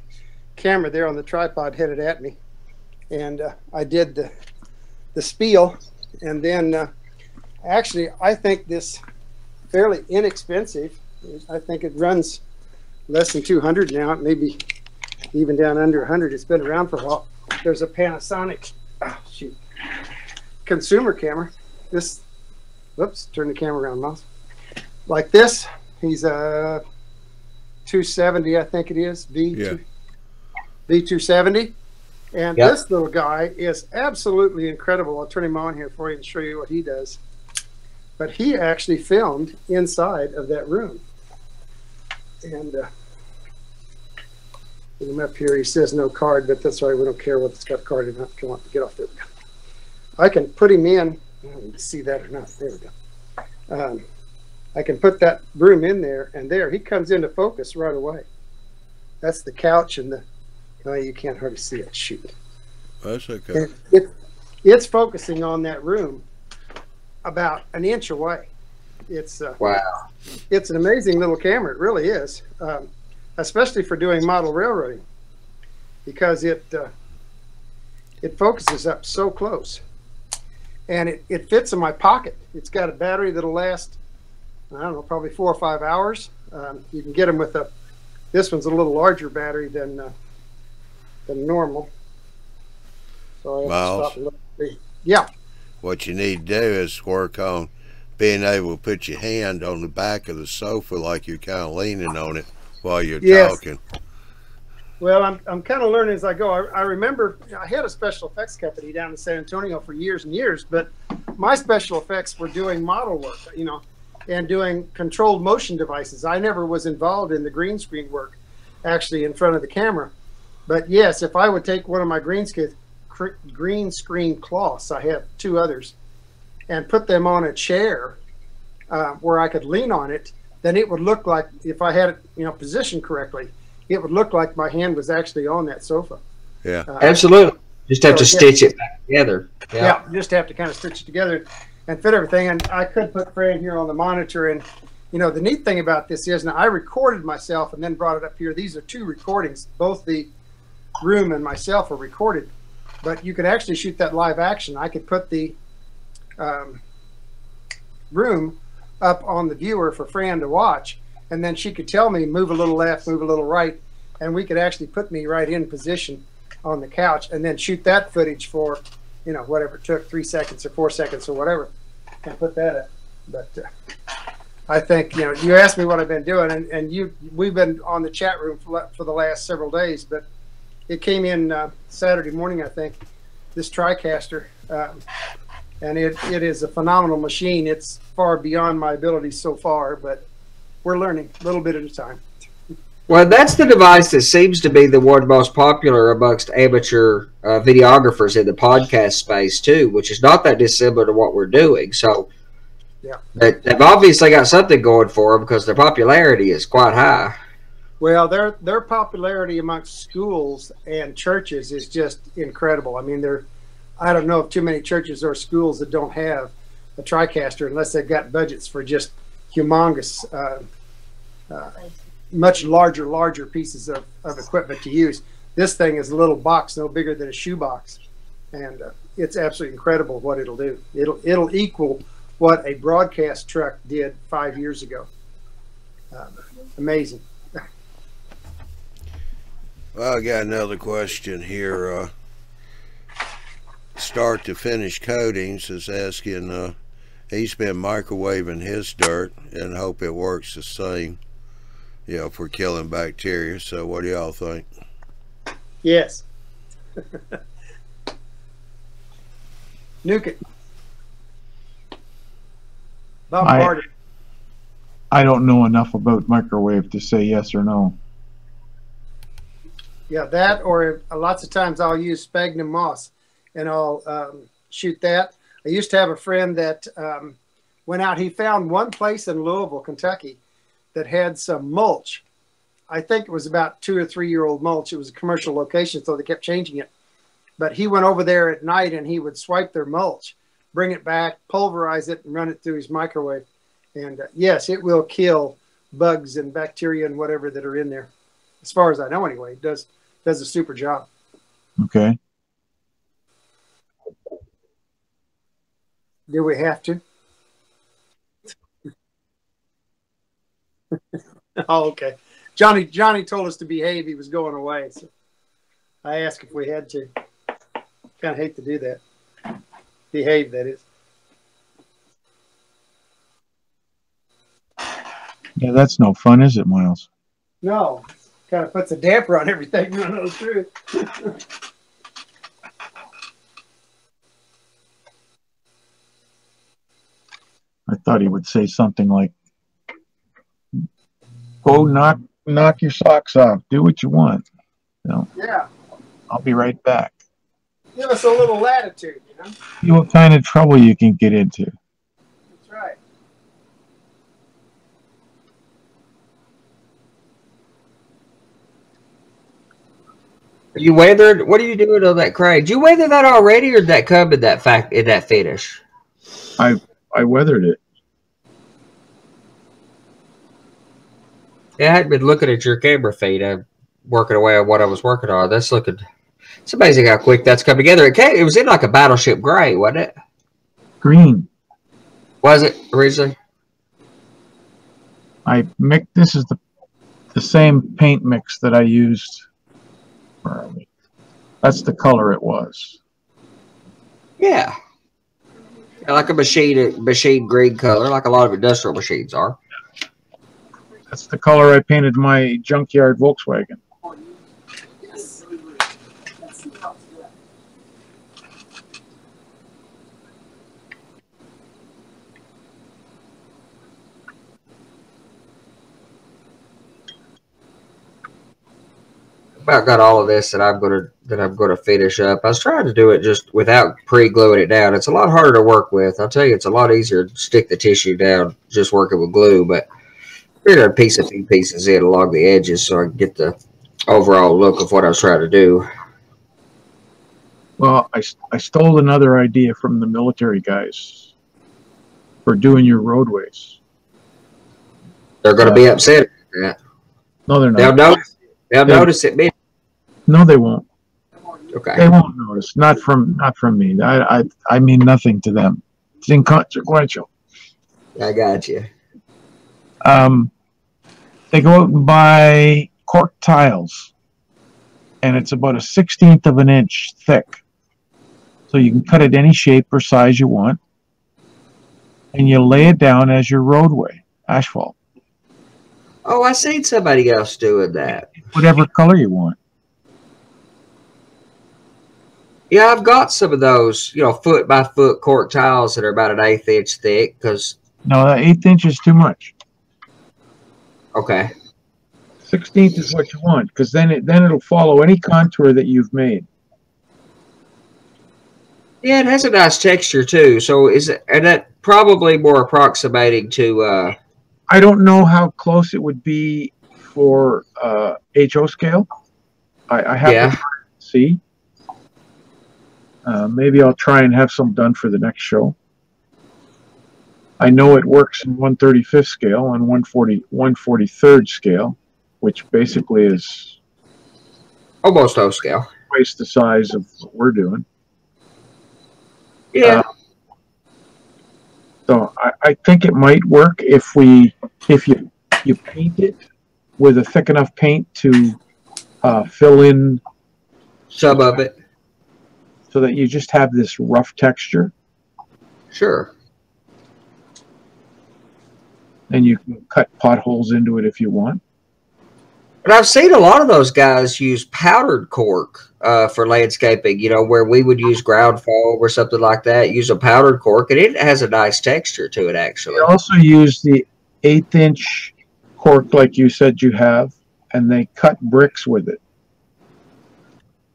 camera there on the tripod headed at me, and I did the spiel, and then actually I think this fairly inexpensive. I think it runs less than 200 now, maybe even down under 100. It's been around for a while. There's a Panasonic consumer camera. This, whoops, turn the camera around, mouse. Like this, he's a 270, I think it is, V270. And this little guy is absolutely incredible. I'll turn him on here for you and show you what he does. But he actually filmed inside of that room. And him up here, he says no card, but that's all right. We don't care whether it's got a card or not. Come on, get off there. We go. I can put him in. I don't know if you can see that or not. There we go. I can put that room in there, and there he comes into focus right away. That's the couch and the. Oh, you can't hardly see it. Shoot.
That's okay.
It's focusing on that room about an inch away. It's
wow.
It's an amazing little camera. It really is, especially for doing model railroading, because it focuses up so close, and it fits in my pocket. It's got a battery that'll last, I don't know, probably 4 or 5 hours. You can get them with this one's a little larger battery than normal. So I have to stop and look. Yeah.
What you need to do is work on being able to put your hand on the back of the sofa like you're kind of leaning on it while you're talking.
Well, I'm kind of learning as I go. I remember I had a special effects company down in San Antonio for years and years, but my special effects were doing model work, you know, and doing controlled motion devices. I never was involved in the green screen work actually in front of the camera. But yes, if I would take one of my green screen cloths, I have 2 others, and put them on a chair where I could lean on it, then it would look like, if I had it, you know, positioned correctly, it would look like my hand was actually on that sofa.
Yeah,
absolutely. Just have to stitch it back together.
Yeah, just have to kind of stitch it together and fit everything. And I could put Fran here on the monitor. And you know, the neat thing about this is, now I recorded myself and then brought it up here. These are 2 recordings. Both the room and myself are recorded, but you could actually shoot that live action. I could put the room up on the viewer for Fran to watch, and then she could tell me move a little left, move a little right, and we could actually put me right in position on the couch and then shoot that footage for, you know, whatever it took, 3 seconds or 4 seconds or whatever, and put that up. But I think, you know, you asked me what I've been doing, and we've been on the chat room for the last several days, but it came in Saturday morning, I think, this TriCaster, and it is a phenomenal machine. It's far beyond my abilities so far, but we're learning a little bit at a time.
Well, that's the device that seems to be the one most popular amongst amateur videographers in the podcast space too, which is not that dissimilar to what we're doing. So
yeah,
they've obviously got something going for them because their popularity is quite high.
Well, their popularity amongst schools and churches is just incredible. I mean, I don't know of too many churches or schools that don't have a TriCaster unless they've got budgets for just humongous, much larger pieces of equipment to use. This thing is a little box, no bigger than a shoebox, and it's absolutely incredible what it'll do. It'll equal what a broadcast truck did 5 years ago. Amazing.
Well, I got another question here. Start to finish coatings is asking, he's been microwaving his dirt and hope it works the same, for killing bacteria. So what do y'all think?
Yes. Nuke it. Bombard it.
I don't know enough about microwave to say yes or no.
Yeah, that, or lots of times I'll use sphagnum moss and I'll shoot that. I used to have a friend that went out. He found one place in Louisville, Kentucky that had some mulch. I think it was about 2 or 3 year old mulch. It was a commercial location, so they kept changing it. But he went over there at night and he would swipe their mulch, bring it back, pulverize it, and run it through his microwave. And yes, it will kill bugs and bacteria and whatever that are in there. As far as I know, anyway, it does a super job.
Okay.
Do we have to? Oh, okay. Johnny told us to behave. He was going away, so I asked if we had to. Kind of hate to do that. Behave, that is.
Yeah, that's no fun, is it, Miles?
No. Kind of puts a damper on everything. You know the truth.
I thought he would say something like, "Go knock your socks off. Do what you want.
Yeah.
I'll be right back."
Give us a little latitude,
See what kind of trouble you can get into.
That's right.
Are you weathered? What are you doing on that crane? Did you weather that already, or did that come in that finish?
I weathered it.
Yeah, I hadn't been looking at your camera feed. I'm working away on what I was working on. That's looking. It's amazing how quick that's come together. It was in like a battleship gray, wasn't it?
Green.
Was it originally?
This is the same paint mix that I used. That's the color it was.
Yeah. Like a machine green color, like a lot of industrial machines are.
That's the color I painted my junkyard Volkswagen.
About got all of this that I'm gonna finish up. I was trying to do it just without pre-gluing it down. It's a lot harder to work with. I'll tell you, it's a lot easier to stick the tissue down just working with glue, but I figured I'd piece a few pieces in along the edges so I can get the overall look of what I was trying to do.
Well, I stole another idea from the military guys for doing your roadways.
They're going to be upset at that.
No, they're not.
They'll notice it.
No, they won't.
Okay.
They won't notice. Not from me. I mean nothing to them. It's inconsequential.
I got you.
They go out and buy cork tiles, and it's about 1/16 of an inch thick. So you can cut it any shape or size you want, and you lay it down as your roadway, asphalt.
Oh, I seen somebody else doing that.
Whatever color you want.
Yeah, I've got some of those, foot by foot cork tiles that are about an 1/8 inch thick.
No, that 1/8 inch is too much.
Okay.
1/16 is what you want, because then it'll follow any contour that you've made.
Yeah, it has a nice texture too. So and that probably more approximating to.
I don't know how close it would be for HO scale. I have to see. Maybe I'll try and have some done for the next show. I know it works in 1/35th scale and 1/43rd scale, which basically is
almost O scale.
Twice the size of what we're doing.
Yeah.
So I think it might work if you paint it with a thick enough paint to fill in
some of it,
so that you just have this rough texture.
Sure.
And you can cut potholes into it if you want.
But I've seen a lot of those guys use powdered cork for landscaping, you know, where we would use ground foam or something like that, use a powdered cork, and it has a nice texture to it, actually.
They also use the 1/8" cork like you said you have, and they cut bricks with it.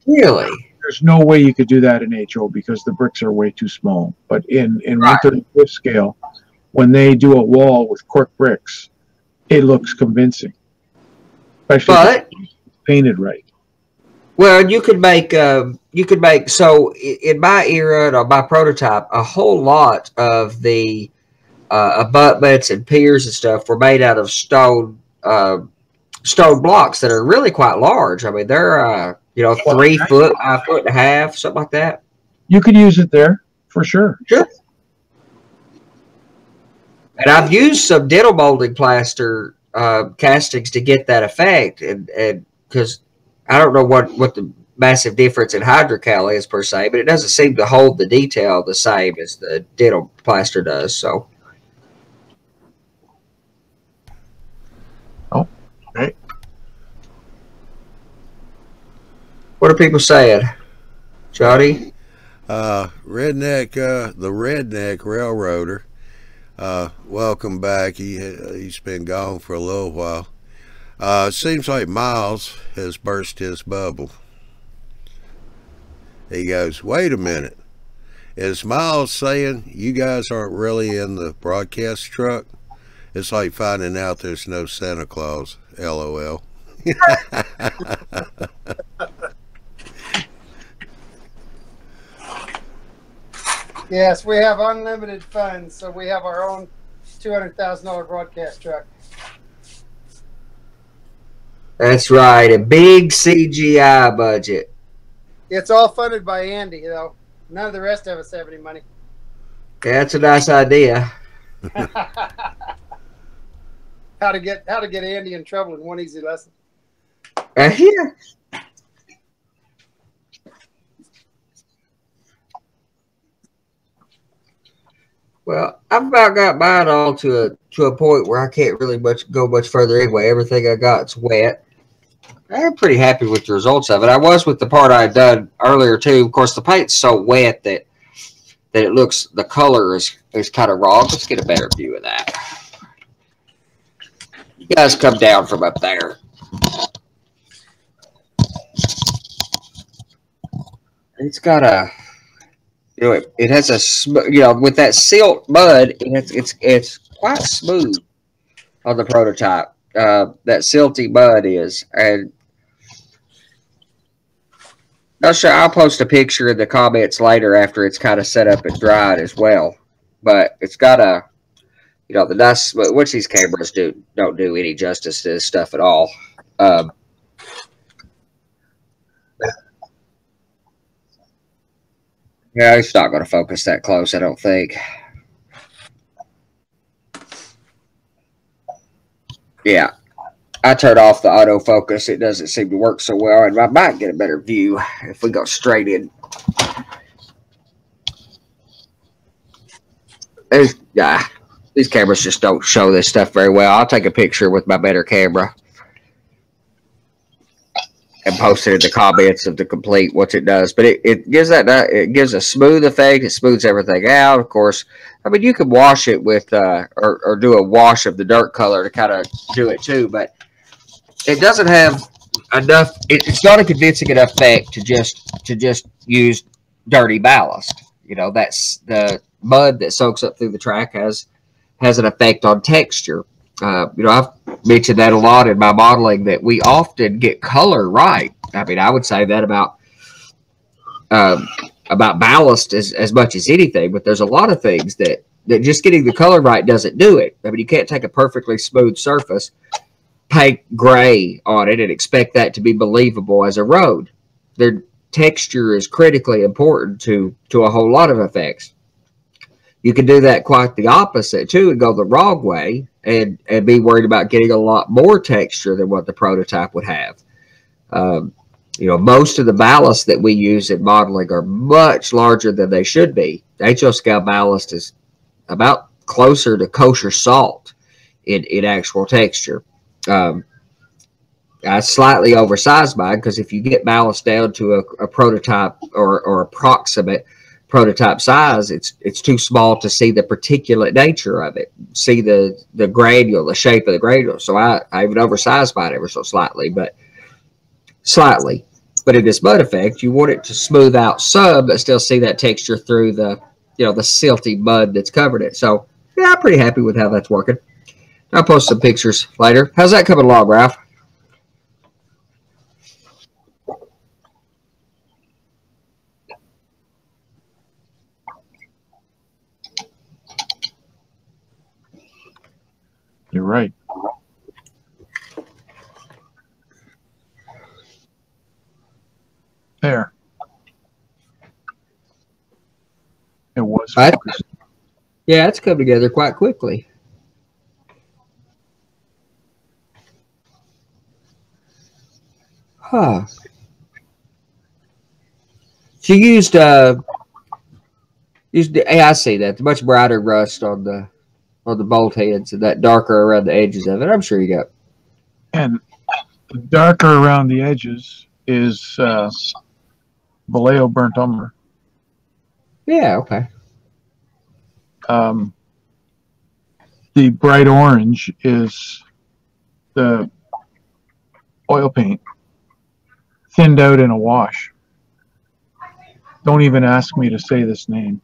Really?
There's no way you could do that in HO because the bricks are way too small. But in 1/35th scale, when they do a wall with cork bricks, it looks convincing. Especially if it's painted right.
Well, you could make so in my era and on my prototype, a whole lot of the abutments and piers and stuff were made out of stone blocks that are really quite large. I mean, they're 3 foot, 1.5 foot, something like that.
You could use it there for sure.
Sure. And I've used some dental molding plaster castings to get that effect, and because I don't know what the massive difference in hydrocal is per se, but it doesn't seem to hold the detail the same as the dental plaster does. So,
oh, okay.
What are people saying, Johnny?
The redneck railroader. Welcome back. He's been gone for a little while. It seems like Miles has burst his bubble. He goes, wait a minute. Is Miles saying you guys aren't really in the broadcast truck? It's like finding out there's no Santa Claus. LOL.
Yes, we have unlimited funds, so we have our own $200,000 broadcast truck.
That's right, a big CGI budget.
It's all funded by Andy, though. None of the rest of us have any money.
Yeah, that's a nice idea.
How to get Andy in trouble in one easy lesson.
Yeah. Well, I've about got mine all to a point where I can't really go much further anyway. Everything I got's wet. I'm pretty happy with the results of it. I was with the part I had done earlier too. Of course, the paint's so wet that it looks, the color is kind of wrong. Let's get a better view of that. You guys come down from up there. It's got a, it has a, with that silt mud, it's quite smooth on the prototype. That silty mud is, and I'll post a picture in the comments later after it's kind of set up and dried as well. But it's got a, the nice, which these cameras don't do any justice to this stuff at all. Yeah, it's not going to focus that close, I don't think. Yeah, I turned off the autofocus. It doesn't seem to work so well, and I might get a better view if we go straight in. These cameras just don't show this stuff very well. I'll take a picture with my better camera and post it in the comments of the complete what it does. But it gives a smooth effect. It smooths everything out. Of course, I mean, you can wash it with or do a wash of the dirt color to kind of do it too, but it doesn't have enough. It's not a convincing enough effect to just use dirty ballast. That's the mud that soaks up through the track has an effect on texture. I've mention that a lot in my modeling, that we often get color right. I mean, I would say that about ballast as much as anything, but there's a lot of things that just getting the color right doesn't do it. I mean, you can't take a perfectly smooth surface, paint gray on it, and expect that to be believable as a road. Their texture is critically important to a whole lot of effects. You can do that quite the opposite too, and go the wrong way and be worried about getting a lot more texture than what the prototype would have. You know, most of the ballasts that we use in modeling are much larger than they should be. The HO scale ballast is about closer to kosher salt in actual texture. I slightly oversized mine because if you get ballast down to a prototype or approximate prototype size, it's too small to see the particulate nature of it, see the granule, the shape of the granule. So I even oversized mine ever so slightly, but in this mud effect, you want it to smooth out some, but still see that texture through the, you know, the silty mud that's covered it. So yeah, I'm pretty happy with how that's working. I'll post some pictures later. How's that coming along, Ralph?
You're right. There. It was.
Yeah, it's come together quite quickly. Huh. She used yeah, I see that. The much brighter rust on the bolt heads and that darker around the edges of it. I'm sure you got.
And the darker around the edges is Vallejo burnt umber.
Yeah, okay.
The bright orange is the oil paint thinned out in a wash. Don't even ask me to say this name.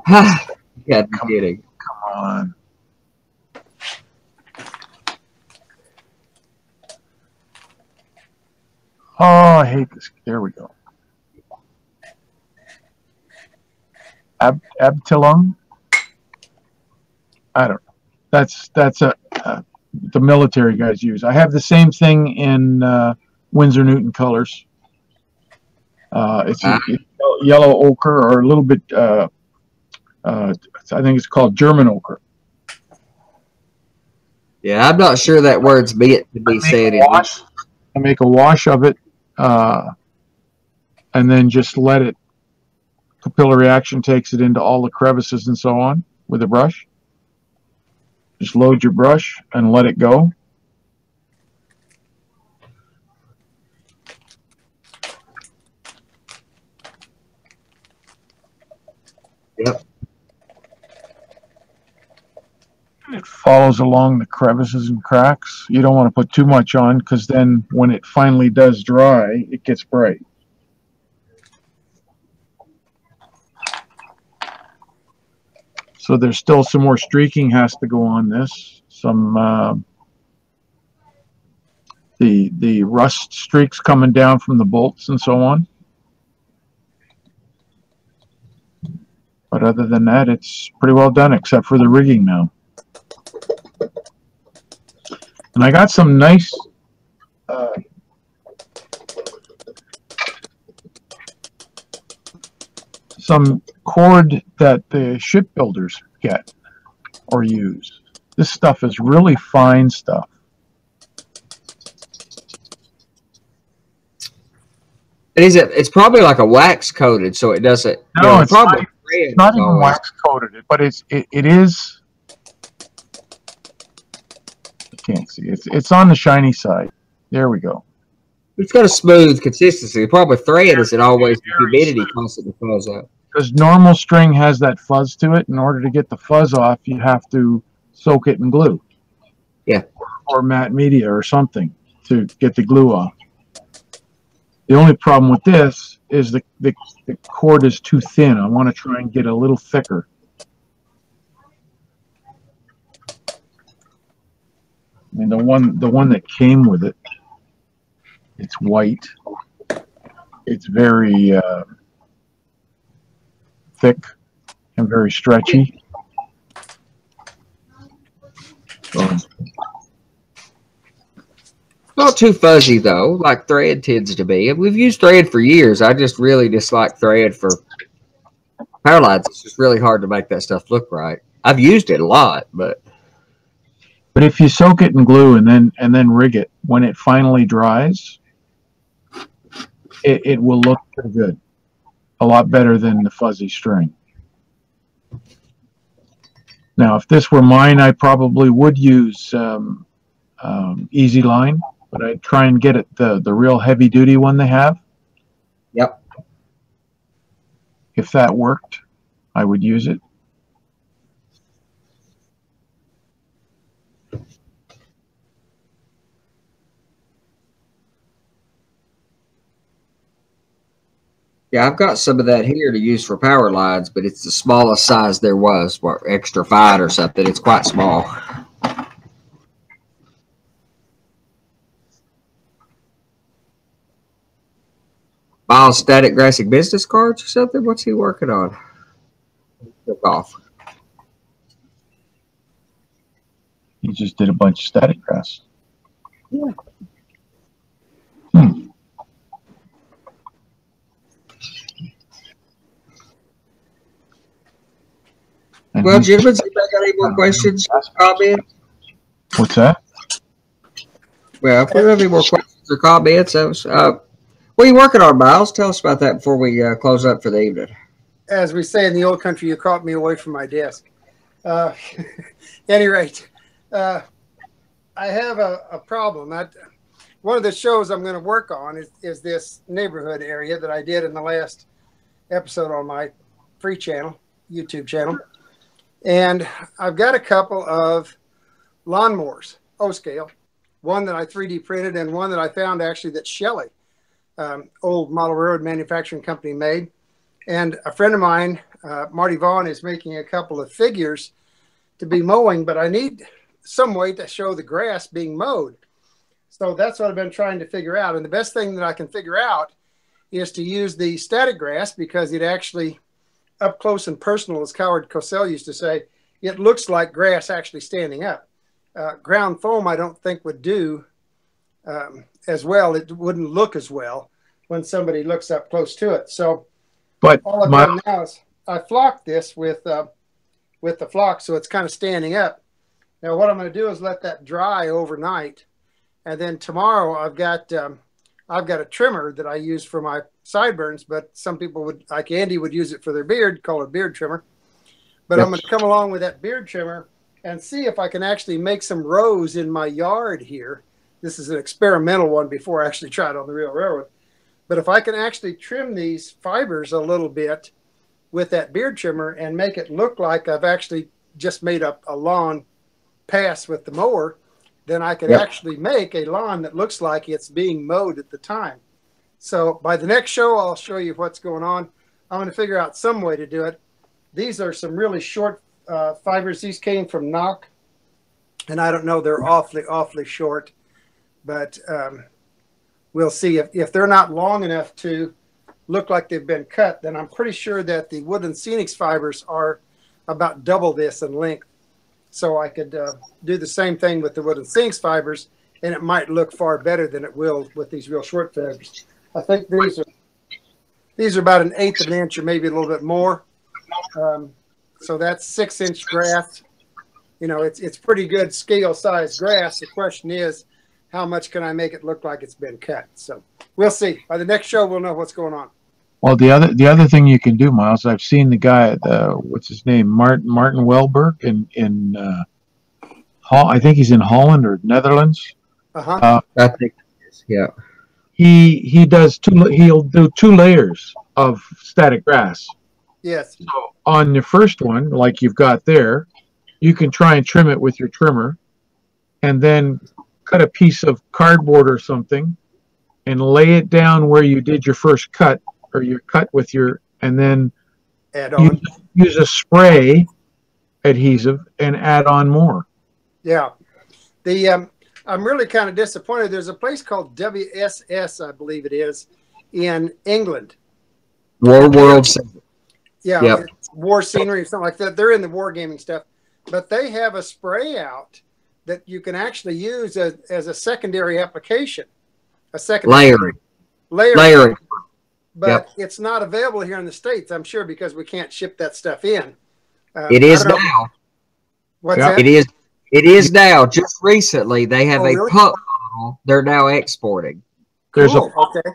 Yeah, kidding.
Come on. Oh, I hate this. There we go. Abtilung? I don't know. That's the military guys use. I have the same thing in Winsor Newton colors. It's yellow ochre, or a little bit. I think it's called German ochre.
Yeah, I'm not sure that word's meant to be said.
I make a wash of it, and then just let it. Capillary action takes it into all the crevices and so on with a brush. Just load your brush and let it go.
Yep.
It follows along the crevices and cracks. You don't want to put too much on, because then when it finally does dry, it gets bright. So there's still some more streaking has to go on this. Some the rust streaks coming down from the bolts and so on. But other than that, it's pretty well done, except for the rigging now. And I got some nice some cord that the shipbuilders get or use. This stuff is really fine stuff.
It's probably like a wax coated, so it doesn't.
No, it's probably not even wax coated, but it is. You can't see it. It's on the shiny side. There we go.
It's got a smooth consistency. The problem with thread is it always the humidity constantly falls out.
Because normal string has that fuzz to it. In order to get the fuzz off, you have to soak it in glue.
Yeah.
Or matte media or something to get the glue off. The only problem with this is the cord is too thin. I want to try and get a little thicker. I mean, the one that came with it, it's white. It's very thick and very stretchy.
Not too fuzzy though, like thread tends to be. We've used thread for years. I just really dislike thread for power lines. It's just really hard to make that stuff look right. I've used it a lot, but
if you soak it in glue and then rig it, when it finally dries, it will look pretty good. A lot better than the fuzzy string. Now, if this were mine, I probably would use Easy Line, but I'd try and get it the real heavy duty one they have.
yep.
If that worked, I would use it.
Yeah, I've got some of that here to use for power lines, but it's the smallest size there was, what, extra fine or something. It's quite small. Miles static grassing business cards or something? What's he working on? Took off.
He just did a bunch of static grass.
Yeah. Well, gentlemen, if you got any more questions, comments?
What's that?
Well, if we have any more questions or comments, what are you working on, Miles? Tell us about that before we close up for the evening.
As we say in the old country, you caught me away from my desk. Any rate, I have a problem. One of the shows I'm going to work on is this neighborhood area that I did in the last episode on my free channel, YouTube channel. And I've got a couple of lawnmowers, O-scale, one that I 3D printed and one that I found actually that Shelley, old model railroad manufacturing company, made. And a friend of mine, Marty Vaughn, is making a couple of figures to be mowing, but I need some way to show the grass being mowed. So that's what I've been trying to figure out. And the best thing that I can figure out is to use the static grass, because it actually, up close and personal, as Howard Cosell used to say, it looks like grass actually standing up. Ground foam, I don't think, would do as well. It wouldn't look as well when somebody looks up close to it. So
But
all I've done now is I flocked this with the flock, so it's kind of standing up. Now what I'm going to do is let that dry overnight, and then tomorrow I've got a trimmer that I use for my sideburns, but some people would, like Andy, would use it for their beard, call it a beard trimmer. But I'm going to come along with that beard trimmer and see if I can actually make some rows in my yard here. This is an experimental one before I actually tried on the real railroad. But if I can actually trim these fibers a little bit with that beard trimmer and make it look like I've actually just made up a lawn pass with the mower, then I could actually make a lawn that looks like it's being mowed at the time. So by the next show, I'll show you what's going on. I'm going to figure out some way to do it. These are some really short fibers. These came from Knock, and I don't know, they're awfully short, but we'll see. If they're not long enough to look like they've been cut, then I'm pretty sure that the Woodland Scenics fibers are about double this in length. So I could do the same thing with the Woodland Scenics fibers, and it might look far better than it will with these real short fibers. I think these are about 1/8 of an inch or maybe a little bit more. So that's 6-inch grass. You know, it's pretty good scale size grass. The question is, how much can I make it look like it's been cut? So we'll see. By the next show, we'll know what's going on.
Well, the other thing you can do, Miles, I've seen the guy, what's his name, Martin Welberg in I think he's in Holland or Netherlands.
I think it is, yeah.
He does he'll do 2 layers of static grass.
Yes.
So on the first one, like you've got there, you can try and trim it with your trimmer, and then cut a piece of cardboard or something and lay it down where you did your first cut, or your cut with your, and then
add on.
Use a spray adhesive and add on more.
Yeah. The I'm really kind of disappointed. There's a place called WSS, I believe it is, in England.
World.
Yeah,
yep.
war scenery or something like that. They're in the wargaming stuff, but they have a spray out that you can actually use as a secondary application, a secondary layering. But it's not available here in the States, I'm sure, because we can't ship that stuff in.
It is now.
What's that?
It is now. Just recently, they have
really?
pup model they're now exporting.
Cool. Okay.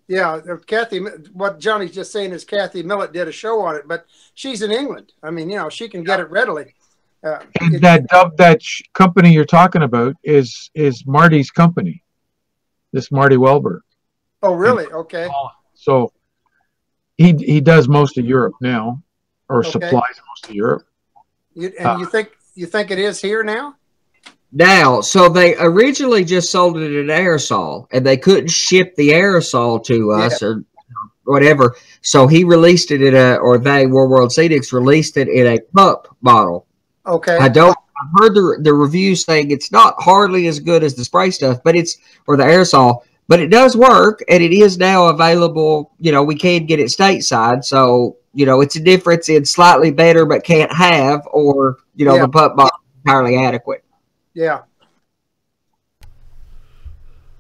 Yeah, Kathy, what Johnny's just saying is Kathy Millett did a show on it, but she's in England. I mean, she can get it readily.
And that company you're talking about is Marty's company. This Marty Welberg.
Oh, really? Okay.
So he does most of Europe now, or supplies most of Europe.
You think it is here now?
Now, so they originally just sold it in aerosol, and they couldn't ship the aerosol to us or whatever. So he released it World Scenics released it in a pup bottle.
Okay.
I've heard the reviews saying it's not hardly as good as the spray stuff, but or the aerosol, but it does work, and it is now available. We can get it stateside, so it's a difference in slightly better but can't have, or the pup bottle is entirely adequate.
Yeah.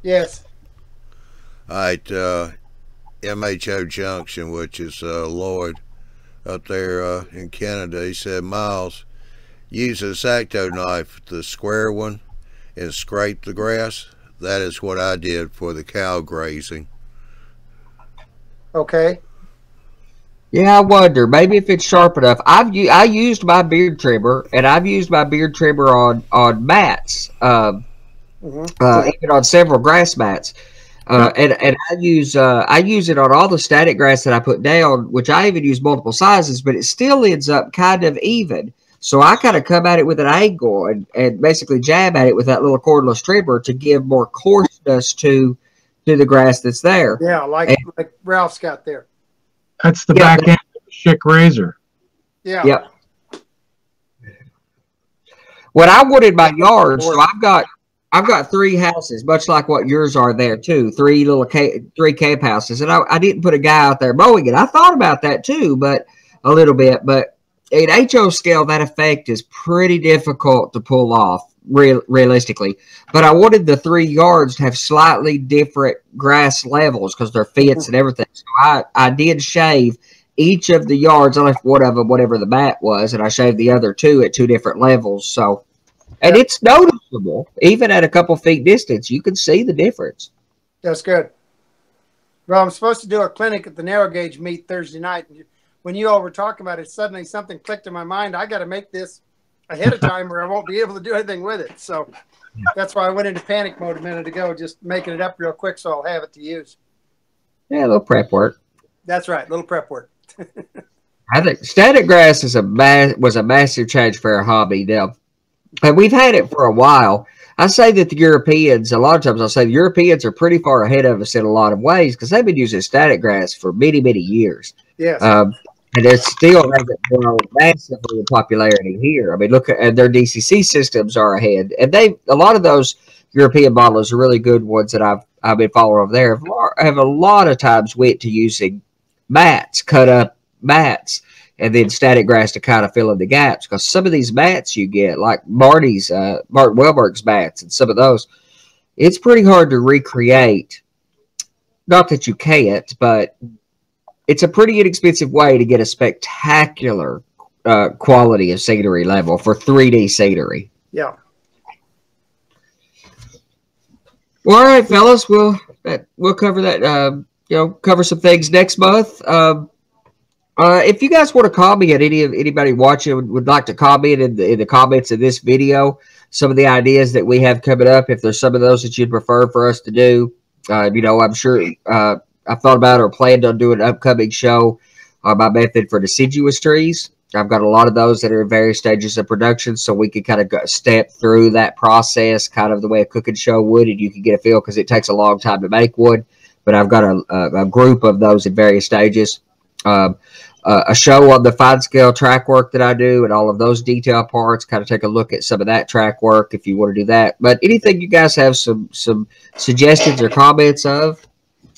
Yes.
All right. MHO Junction, which is Lloyd up there in Canada, he said, Miles, use an X-Acto knife, the square one, and scrape the grass. That is what I did for the cow grazing.
Okay.
Yeah, I wonder maybe if it's sharp enough. I used my beard trimmer, and I've used my beard trimmer on mats, even on several grass mats, and I use it on all the static grass that I put down, which I even use multiple sizes, but it still ends up kind of even. So I kind of come at it with an angle and basically jab at it with that little cordless trimmer to give more coarseness to the grass that's there.
Yeah, like Ralph's got there.
That's the back end of the Schick razor.
Yeah.
Yep. What I wanted my yard, so I've got 3 houses, much like what yours are there too. 3 camp houses, and I didn't put a guy out there mowing it. I thought about that too, but a little bit. But in HO scale, that effect is pretty difficult to pull off realistically. But I wanted the 3 yards to have slightly different grass levels because they're fence and everything. So I did shave each of the yards. I left one of them, whatever the mat was, and I shaved the other 2 at 2 different levels. So, and it's noticeable, even at a couple feet distance. You can see the difference.
That's good. Well, I'm supposed to do a clinic at the narrow gauge meet Thursday night. When you all were talking about it, suddenly something clicked in my mind. I got to make this ahead of time or I won't be able to do anything with it. So that's why I went into panic mode a minute ago, just making it up real quick so I'll have it to use.
Yeah, a little prep work.
That's right, a little prep work.
I think static grass was a massive change for our hobby now. And we've had it for a while. I say that the Europeans, a lot of times I'll say the Europeans are pretty far ahead of us in a lot of ways because they've been using static grass for many, many years.
Yes.
And it still hasn't grown massively in popularity here. I mean, look at their DCC systems are ahead. And a lot of those European models are really good ones that I've been following over there. Have a lot of times went to using mats, cut up mats, and then static grass to kind of fill in the gaps. Because some of these mats you get, like Martin Welberg's mats and some of those, it's pretty hard to recreate. Not that you can't, but it's a pretty inexpensive way to get a spectacular quality of scenery level for 3D scenery.
Yeah.
Well, all right, fellas, we'll cover that. Cover some things next month. If you guys want to comment, anybody watching would like to comment in the comments of this video, some of the ideas that we have coming up. If there's some of those that you'd prefer for us to do, I'm sure I've thought about or planned on doing an upcoming show on my method for deciduous trees. I've got a lot of those that are in various stages of production, so we could kind of step through that process kind of the way a cooking show would, and you can get a feel because it takes a long time to make wood. But I've got a group of those in various stages. a show on the fine scale track work that I do and all of those detail parts. Kind of take a look at some of that track work if you want to do that. But anything you guys have some suggestions or comments of,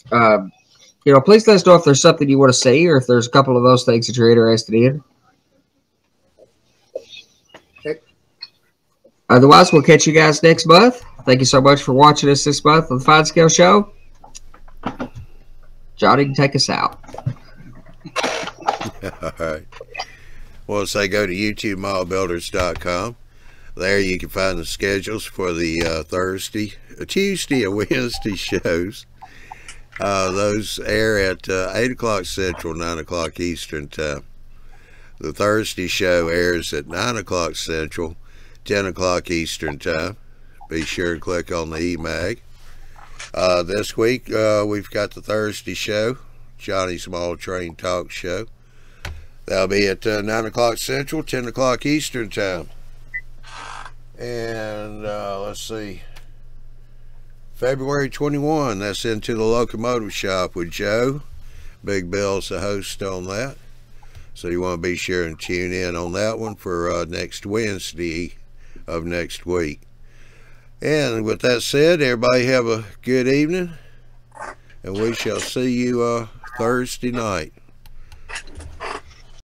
please let us know if there's something you want to see or if there's a couple of those things that you're interested in. Otherwise, we'll catch you guys next month. Thank you so much for watching us this month on the Fine Scale Show. Johnny can take us out.
All right. Well, say go to YouTubeModelBuilders.com. There you can find the schedules for the Thursday, Tuesday, and Wednesday shows. Those air at 8 o'clock Central, 9 o'clock Eastern time. The Thursday show airs at 9 o'clock Central, 10 o'clock Eastern time. Be sure to click on the e-mag. This week we've got the Thursday show, Johnny's Small Train Talk Show. That'll be at 9 o'clock Central, 10 o'clock Eastern time. And let's see, February 21, that's Into the Locomotive Shop with Joe. Big Bill's the host on that. So you want to be sure and tune in on that one for next Wednesday of next week. And with that said, everybody have a good evening, and we shall see you Thursday night.